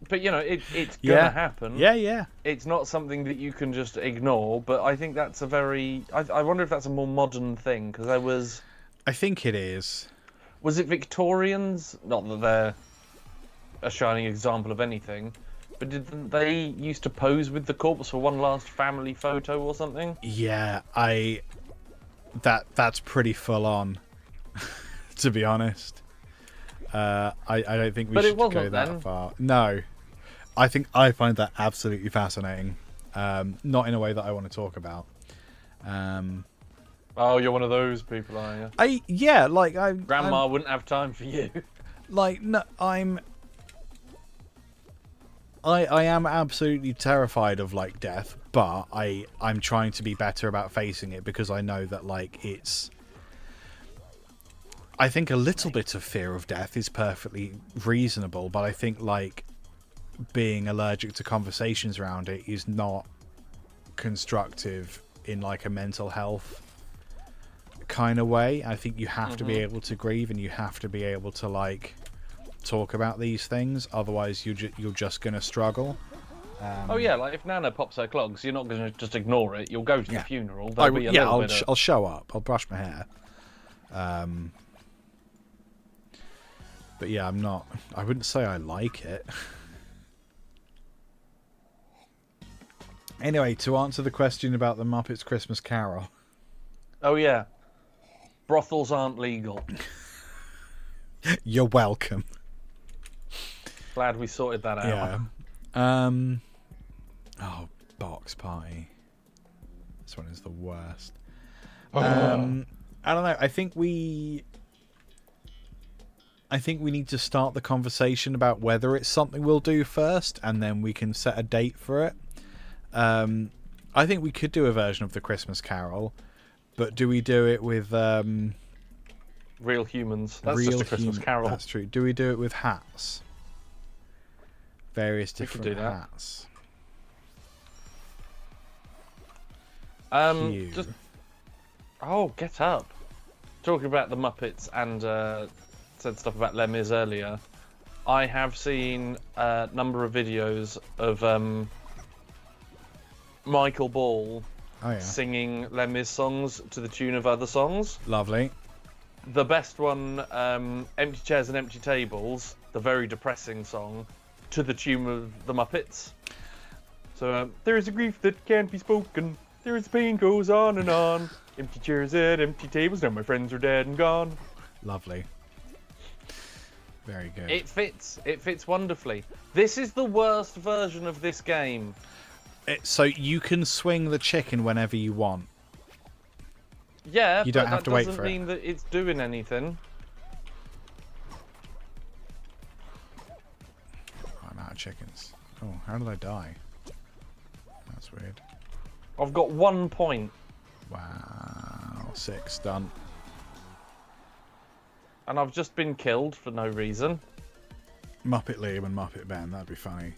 But, you know, it's going to happen. Yeah, yeah. It's not something that you can just ignore, but I think that's a very... I wonder if that's a more modern thing, because there was... I think it is. Was it Victorians? Not that they're a shining example of anything, but did they used to pose with the corpse for one last family photo or something? Yeah, that's pretty full on, to be honest. I don't think we should go that far. No, I find that absolutely fascinating. Not in a way that I want to talk about. Oh, you're one of those people, are you? Grandma wouldn't have time for you. Like, no, I am absolutely terrified of like death, but I'm trying to be better about facing it because I know that like it's. I think a little bit of fear of death is perfectly reasonable, but I think like being allergic to conversations around it is not constructive in like a mental health kind of way. I think you have to be able to grieve, and you have to be able to like talk about these things, otherwise you're just gonna struggle. Oh yeah, like if Nana pops her clogs, you're not gonna just ignore it. You'll go to the funeral. I'll show up. I'll brush my hair. But yeah, I wouldn't say I like it. Anyway, to answer the question about the Muppets Christmas Carol. Oh yeah, brothels aren't legal. You're welcome. Glad we sorted that out. Yeah. Oh, box party. This one is the worst. I don't know. I think we need to start the conversation about whether it's something we'll do first, and then we can set a date for it. I think we could do a version of the Christmas Carol, but do we do it with real humans? That's just a Christmas Carol. That's true. Do we do it with hats? Various different hats. Just get up. Talking about the Muppets and said stuff about Les Mis earlier. I have seen a number of videos of Michael Ball singing Les Mis songs to the tune of other songs. Lovely. The best one, Empty Chairs and Empty Tables, the very depressing song, to the tune of the Muppets. So, there is a grief that can't be spoken, there is pain goes on and on. Empty chairs and empty tables, now my friends are dead and gone. Lovely. Very good. It fits wonderfully. This is the worst version of this game. So you can swing the chicken whenever you want. Yeah, you don't have to wait for it. That doesn't mean that it's doing anything. I'm out of chickens. Oh, how did I die? That's weird. I've got 1 point. Wow, 6 done. And I've just been killed for no reason. Muppet Liam and Muppet Ben, that'd be funny.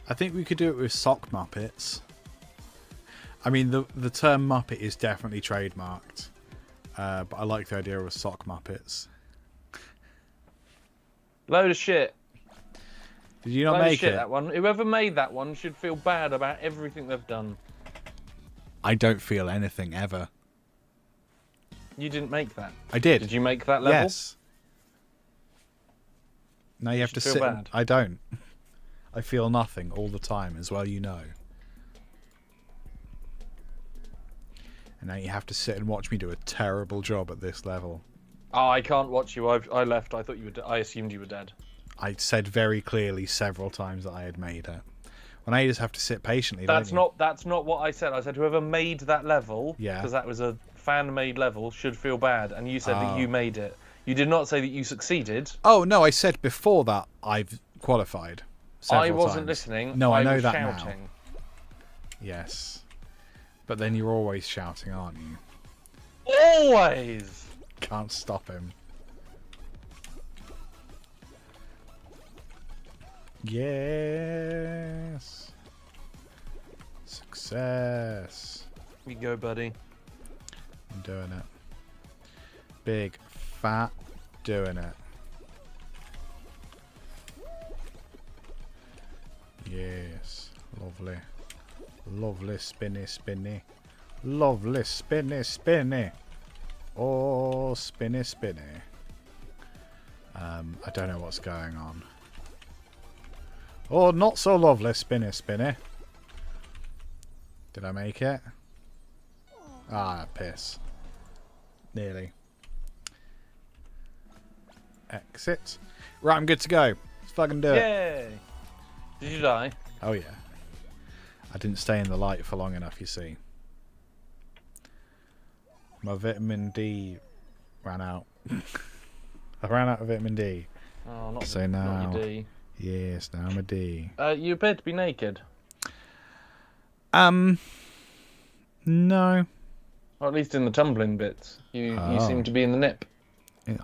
I think we could do it with sock Muppets. I mean, the term Muppet is definitely trademarked, but I like the idea of sock Muppets. Load of shit. Did you not make it? That one. Whoever made that one should feel bad about everything they've done. I don't feel anything ever. You didn't make that. I did. Did you make that level? Yes. Now you have to feel sit. Bad. I don't. I feel nothing all the time, as well you know. And now you have to sit and watch me do a terrible job at this level. Oh, I can't watch you. I left. I thought you were. I assumed you were dead. I said very clearly several times that I had made it. Well, now you just have to sit patiently. That's not what I said. I said whoever made that level, yeah, because that was a fan-made level, should feel bad. And you said that you made it. You did not say that you succeeded. Oh no, I said before that I've qualified. I wasn't times. listening. No, I know was that shouting. now. Yes, but then you're always shouting, aren't you? Always. Can't stop him. Yes. Success. We go, buddy. I'm doing it. Big, fat, doing it. Yes. Lovely. Lovely spinny, spinny. Lovely spinny, spinny. Oh, spinny, spinny. I don't know what's going on. Oh, not so lovely, spinny, spinny. Did I make it? Ah, piss. Nearly. Exit. Right, I'm good to go. Let's fucking do it. Yay! Did you die? Oh, yeah. I didn't stay in the light for long enough, you see. My vitamin D ran out. I ran out of vitamin D. Oh, not So now, not your D. yes, now I'm a D. You appear to be naked. No. Or at least in the tumbling bits. You Oh. seem to be in the nip.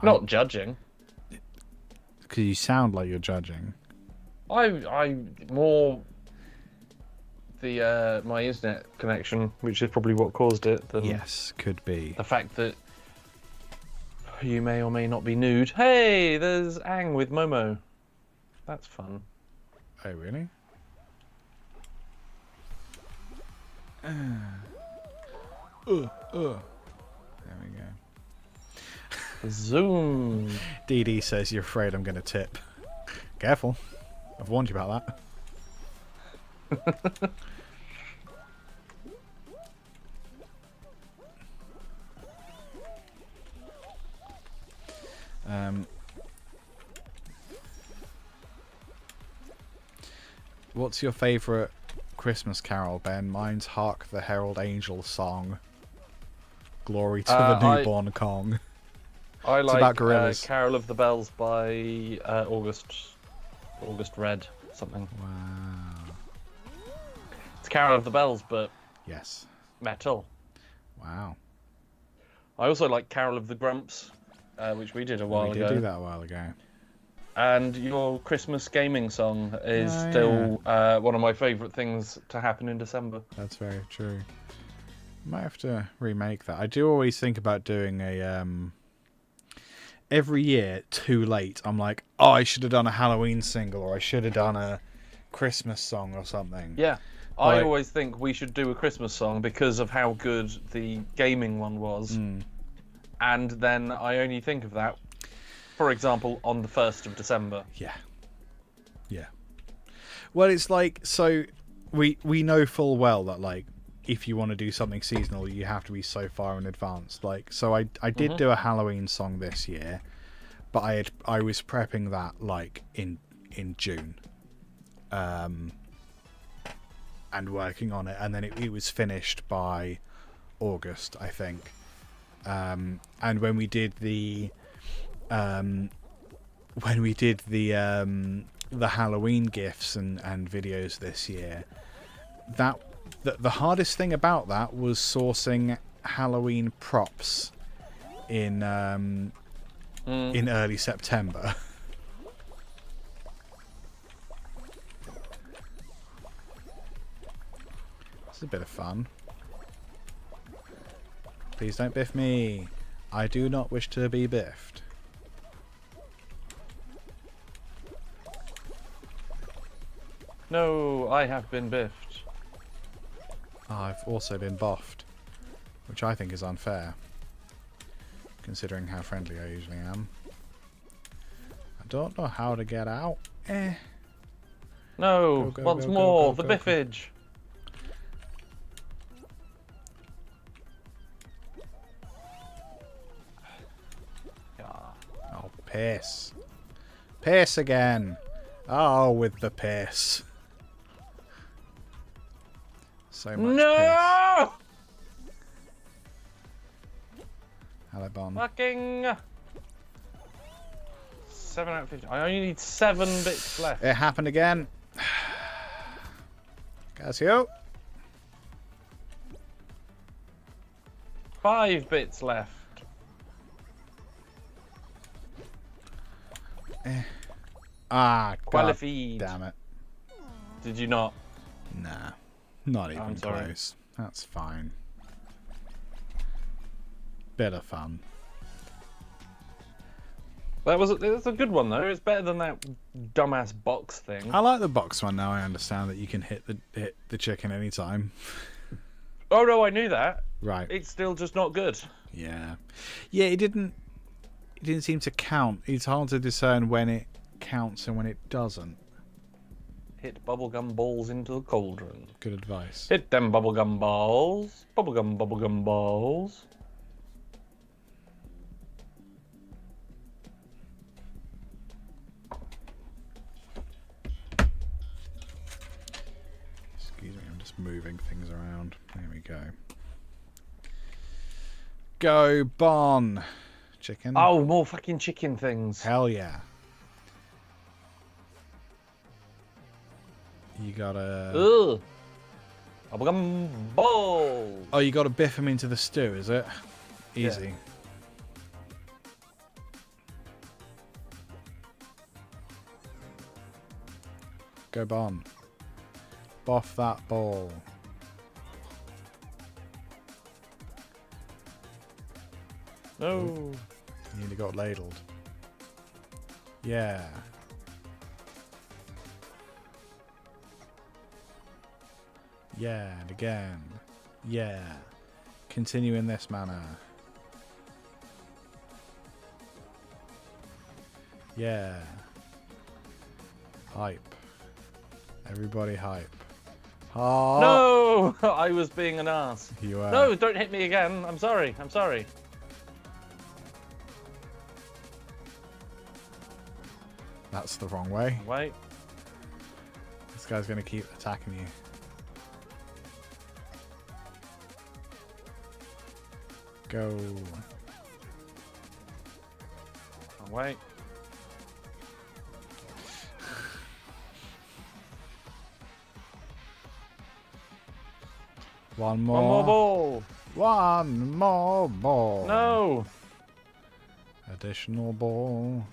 Not judging. Because you sound like you're judging. I more the my internet connection, which is probably what caused it. Than Yes, could be. the fact that you may or may not be nude. Hey, there's Aang with Momo. That's fun. Oh, really? There we go. Zoom. DD says you're afraid I'm going to tip. Careful. I've warned you about that. What's your favourite Christmas carol, Ben? Mine's Hark the Herald Angels song. Glory to the newborn Kong. I It's about like gorillas. Carol of the Bells by August Red something. Wow. It's Carol of the Bells, but yes, metal. Wow. I also like Carol of the Grumps, which we did a while ago. We did do that a while ago. And your Christmas gaming song is Oh, still one of my favourite things to happen in December. That's very true. Might have to remake that. I do always think about doing a every year too late. I'm like, oh, I should have done a Halloween single, or I should have done a Christmas song or something. Yeah, I Like- always think we should do a Christmas song because of how good the gaming one was. And then I only think of that, for example, on the 1st of December. Yeah. Yeah. Well, it's like, so we know full well that, like, if you want to do something seasonal, you have to be so far in advance. Like, so I did do a Halloween song this year, but I was prepping that like in June, and working on it, and then it was finished by August, I think. And when we did the Halloween gifts and videos this year, that the hardest thing about that was sourcing Halloween props in early September. It's a bit of fun. Please don't biff me. I do not wish to be biffed. No, I have been biffed. I've also been boffed, which I think is unfair, considering how friendly I usually am. I don't know how to get out. No, Go, once go, more, go, the go, biffage. Oh, piss. Piss again. Oh, with the piss. So much No! piss. Hello, Bon. Fucking 7 out of 50. I only need 7 bits left. It happened again. Casio. 5 bits left. Ah, God Qualified. damn it. Did you not? Nah, not even I'm sorry. close. That's fine. Bit of fun. That was a good one though. It's better than that dumbass box thing. I like the box one now. I understand that you can hit the chicken anytime. Oh no, I knew that. Right. It's still just not good. Yeah. Yeah, it didn't seem to count. It's hard to discern when it counts and when it doesn't. Hit bubblegum balls into the cauldron. Good advice. Hit them bubblegum balls. Bubblegum balls. Excuse me, I'm just moving things around. There we go. Go, Bon. Chicken. Oh, more fucking chicken things. Hell yeah. You gotta... Ugh. Bubblegum ball. Oh, you gotta biff him into the stew, is it? Easy. Yeah. Go Bon. Boff that ball. No. You nearly got ladled. Yeah. Yeah, and again. Yeah. Continue in this manner. Yeah. Hype. Everybody hype. Oh. No! I was being an ass. You are. No, don't hit me again. I'm sorry. I'm sorry. That's the wrong way. Wait. This guy's going to keep attacking you. Go. Oh, wait. One more. One more ball. One more ball. No. Additional ball.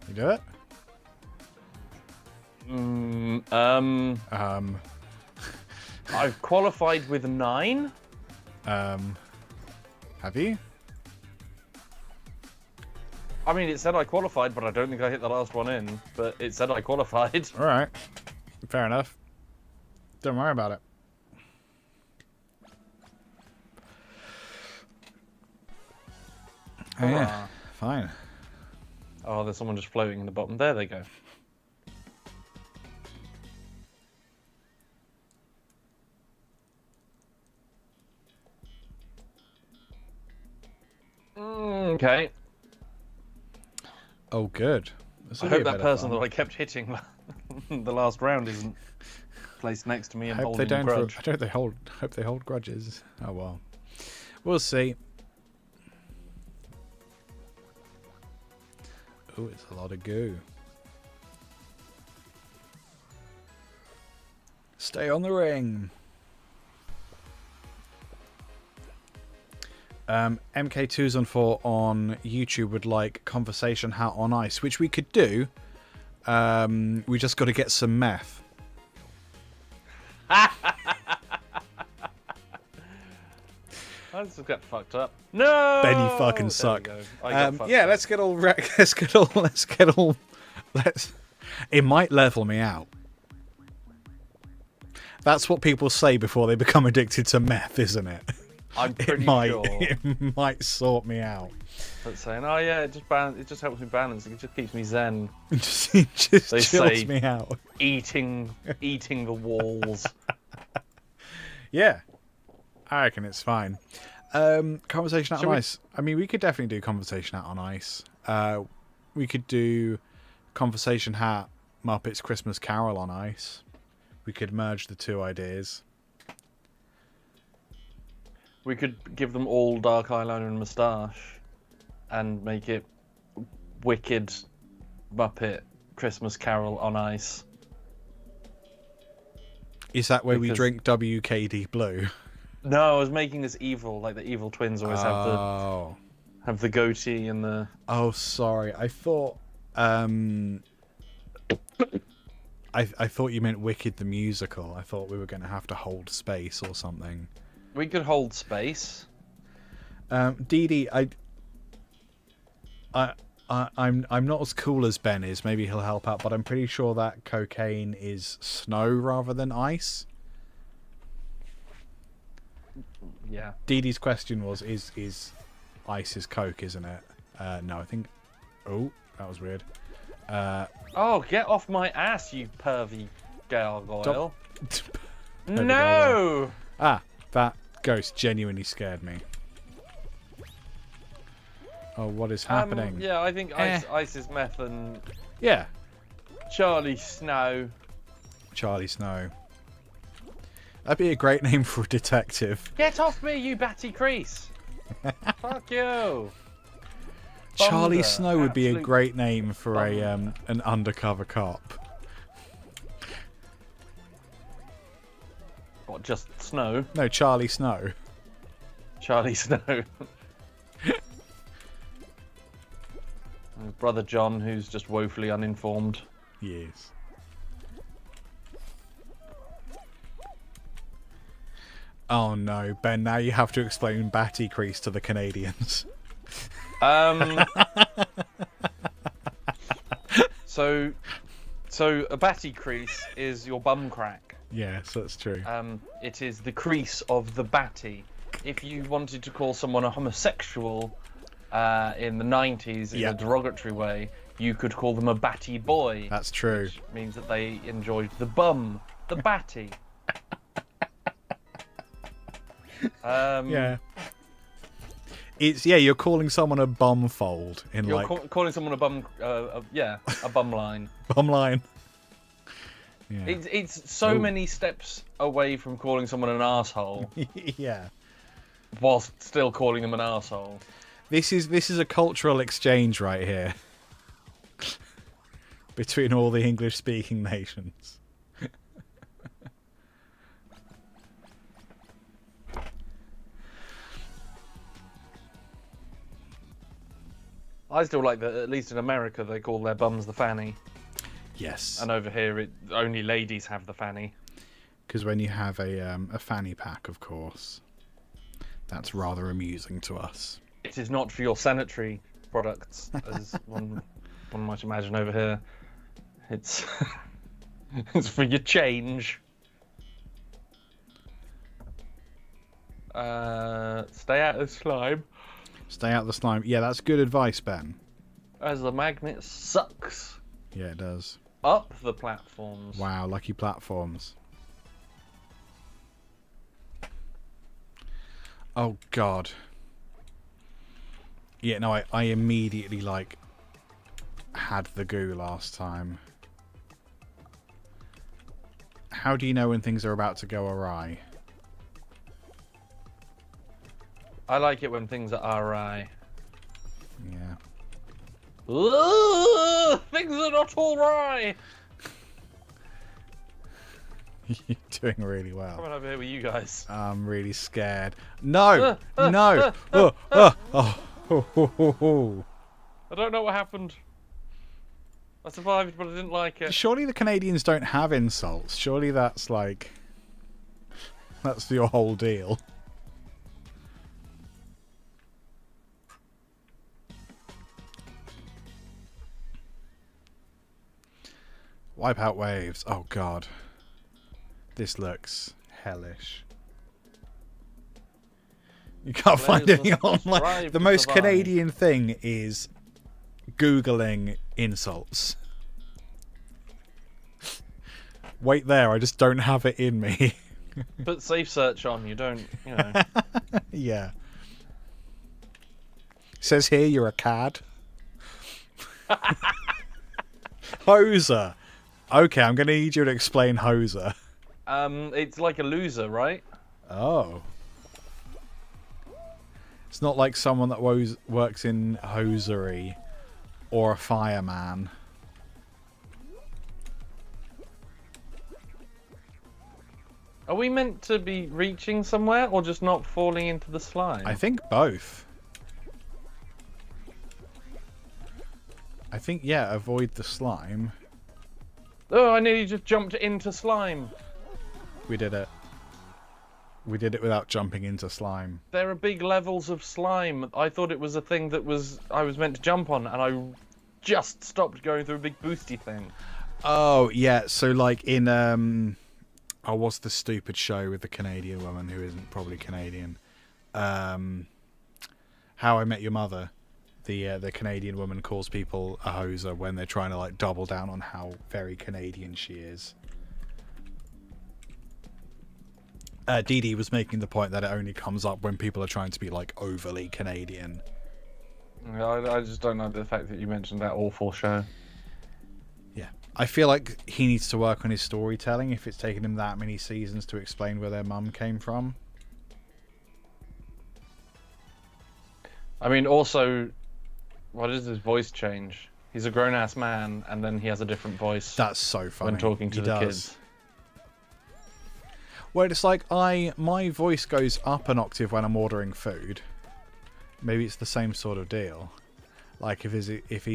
You do it? I've qualified with 9. Have you? I mean, it said I qualified, but I don't think I hit the last one in. But it said I qualified. All right. Fair enough. Don't worry about it. Oh, yeah. Fine. Oh, there's someone just floating in the bottom. There they go. Okay. Oh, good. I hope that person that I kept hitting the last round isn't placed next to me and holding a grudge. I hope they hold grudges. Oh well. We'll see. Oh, it's a lot of goo. Stay on the ring. MK2s4 on YouTube would like conversation hat on ice, which we could do. We just got to get some meth. I just got fucked up. No. Ben, you fucking suck. Yeah, let's get all. It might level me out. That's what people say before they become addicted to meth, isn't it? I'm pretty sure. It might sort me out. But saying, oh yeah, it just helps me balance. It just keeps me zen. It just They chills say me out. Eating the walls. Yeah, I reckon it's fine. Conversation out on ice. I mean, we could definitely do conversation out on ice. We could do conversation hat Muppets Christmas Carol on ice. We could merge the two ideas. We could give them all dark eyeliner and moustache, and make it Wicked Muppet Christmas Carol on ice. Is that where we drink WKD Blue? No, I was making this evil, like the evil twins always have the goatee and the. Oh, sorry. I thought. I thought you meant Wicked the musical. I thought we were going to have to hold space or something. We could hold space. Dee Dee, I'm not as cool as Ben is. Maybe he'll help out, but I'm pretty sure that cocaine is snow rather than ice. Yeah. Dee Dee's question was, is ice is coke, isn't it? No, I think... Oh, that was weird. Oh, get off my ass, you pervy gargoyle. No! No! Ah, that ghost genuinely scared me. Oh, what is happening? Yeah, I think ice is meth and... Yeah. Charlie Snow. Charlie Snow. That'd be a great name for a detective. Get off me, you batty crease! Fuck you! Charlie Thunder, Snow would be a absolute great name for thunder. an undercover cop. What, just Snow? No, Charlie Snow. Charlie Snow. And Brother John, who's just woefully uninformed. Yes. Oh no, Ben, now you have to explain Batty Crease to the Canadians. So a batty crease is your bum crack. Yes, that's true. It is the crease of the batty. If you wanted to call someone a homosexual in the 90s in a derogatory way, you could call them a batty boy. That's true. Which means that they enjoyed the bum, the batty. Yeah. You're calling someone a bumfold in You're like calling someone a bum, a bum line. bum line. Yeah. It's so many steps away from calling someone an asshole. Yeah. Whilst still calling them an asshole. This is a cultural exchange right here between all the English-speaking nations. I still like that, at least in America, they call their bums the fanny. Yes. And over here, only ladies have the fanny. Because when you have a fanny pack, of course, that's rather amusing to us. It is not for your sanitary products, as one might imagine over here. It's it's for your change. Stay out of slime. Stay out of the slime. Yeah, that's good advice, Ben. As the magnet sucks. Yeah, it does. Up the platforms. Wow, lucky platforms. Oh, God. Yeah, no, I immediately, like, had the goo last time. How do you know when things are about to go awry? I like it when things are awry. Yeah. Ooh, things are not all right. You're doing really well. Coming over here with you guys. I'm really scared. No! No! Oh. I don't know what happened. I survived, but I didn't like it. Surely the Canadians don't have insults. Surely that's like... That's your whole deal. Wipe out waves. Oh, God. This looks hellish. You can't find any online. The most Canadian thing is Googling insults. Wait there, I just don't have it in me. Put safe search on, you don't, you know. Yeah. Says here you're a cad. Hoser. Okay, I'm going to need you to explain hoser. It's like a loser, right? Oh. It's not like someone that works in hosiery or a fireman. Are we meant to be reaching somewhere or just not falling into the slime? I think both. I think, yeah, avoid the slime. Oh, I nearly just jumped into slime. We did it. We did it without jumping into slime. There are big levels of slime. I thought it was a thing that I was meant to jump on, and I just stopped going through a big boosty thing. Oh, yeah, so like in, oh, what's the stupid show with the Canadian woman who isn't probably Canadian? How I Met Your Mother. The Canadian woman calls people a hoser when they're trying to like double down on how very Canadian she is. Dee Dee was making the point that it only comes up when people are trying to be like overly Canadian. I just don't like the fact that you mentioned that awful show. Yeah. I feel like he needs to work on his storytelling if it's taken him that many seasons to explain where their mum came from. I mean, also, Why does his voice change? He's a grown-ass man, and then he has a different voice. That's so funny. When talking to the kids. Well, it's like my voice goes up an octave when I'm ordering food. Maybe it's the same sort of deal. Like if he's...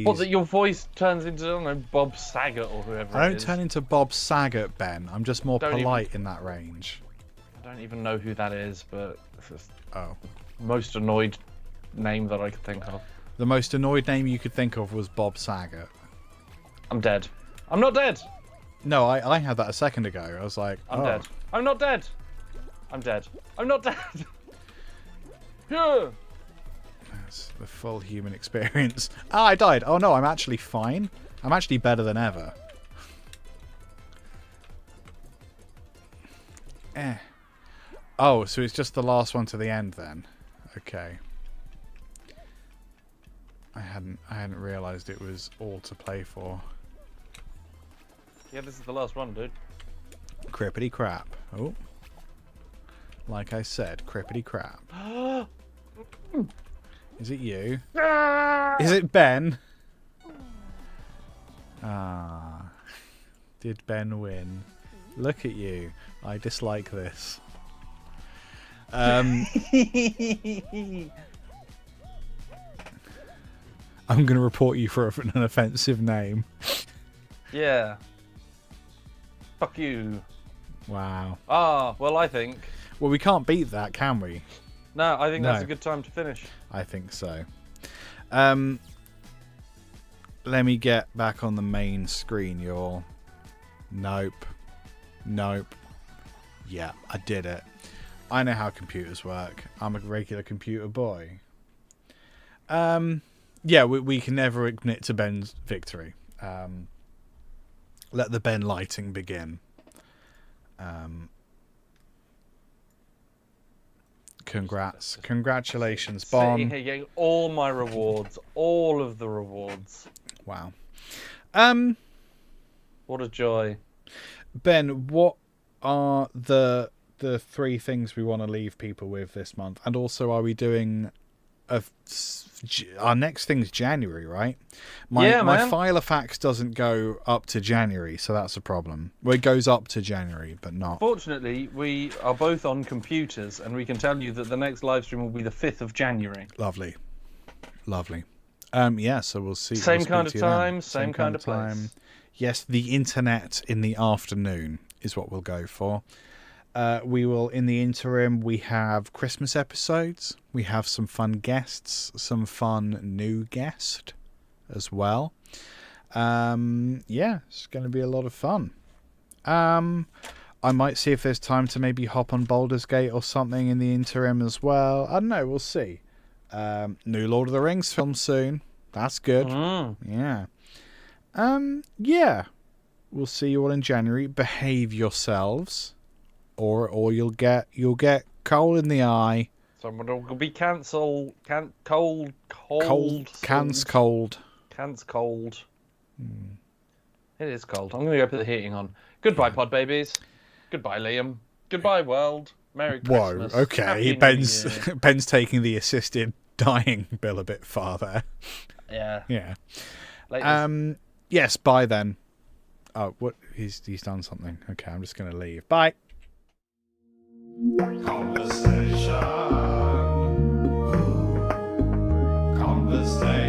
What, that your voice turns into, I don't know, Bob Saget or whoever I it don't is? turn into Bob Saget, Ben. I'm just more polite in that range. I don't even know who that is, but it's the Oh. most annoyed name that I could think of. The most annoyed name you could think of was Bob Saget. I'm dead. I'm not dead! No, I had that a second ago. I was like, I'm dead. I'm not dead! I'm dead. I'm not dead! Yeah. That's the full human experience. Ah, I died. Oh no, I'm actually fine. I'm actually better than ever. Oh, so it's just the last one to the end then. Okay. I hadn't realised it was all to play for. Yeah, this is the last one, dude. Crippity crap. Oh. Like I said, crippity crap. Is it you? Is it Ben? Ah. Did Ben win? Look at you. I dislike this. I'm going to report you for an offensive name. Yeah. Fuck you. Wow. Ah, well, I think... Well, we can't beat that, can we? No, I think that's No. a good time to finish. I think so. Let me get back on the main screen, y'all. Nope. Nope. Yeah, I did it. I know how computers work. I'm a regular computer boy. Yeah, we can never admit to Ben's victory. Let the Ben lighting begin. Congrats. Congratulations, Sitting Bon. here getting all my rewards. All of the rewards. Wow. What a joy. Ben, what are the three things we want to leave people with this month? And also, are we doing our next thing's January, right? Yeah, my man. Filofax doesn't go up to January, so that's a problem. Well, it goes up to January, but not. Fortunately, we are both on computers, and we can tell you that the next live stream will be the 5th of January. Lovely. Lovely. Yeah, so we'll see. Same we'll kind speak of to you then. time, same kind of place. Yes, the internet in the afternoon is what we'll go for. We will, in the interim, we have Christmas episodes. We have some fun guests, some fun new guest as well. Yeah, it's going to be a lot of fun. I might see if there's time to maybe hop on Baldur's Gate or something in the interim as well. I don't know, we'll see. New Lord of the Rings film soon. That's good. Yeah. Yeah. We'll see you all in January. Behave yourselves. Or you'll get coal in the eye. Someone will be cancelled. Cold. Cans cold. Cans cold. It is cold. I'm going to go put the heating on. Goodbye, pod babies. Goodbye, Liam. Goodbye, world. Merry Christmas. Whoa, okay. Happy New Ben's Year. Ben's taking the assisted dying bill a bit farther. Yeah. Yeah. Latest. Yes, bye then. Oh, what? He's done something. Okay, I'm just going to leave. Bye. Conversation. Conversation.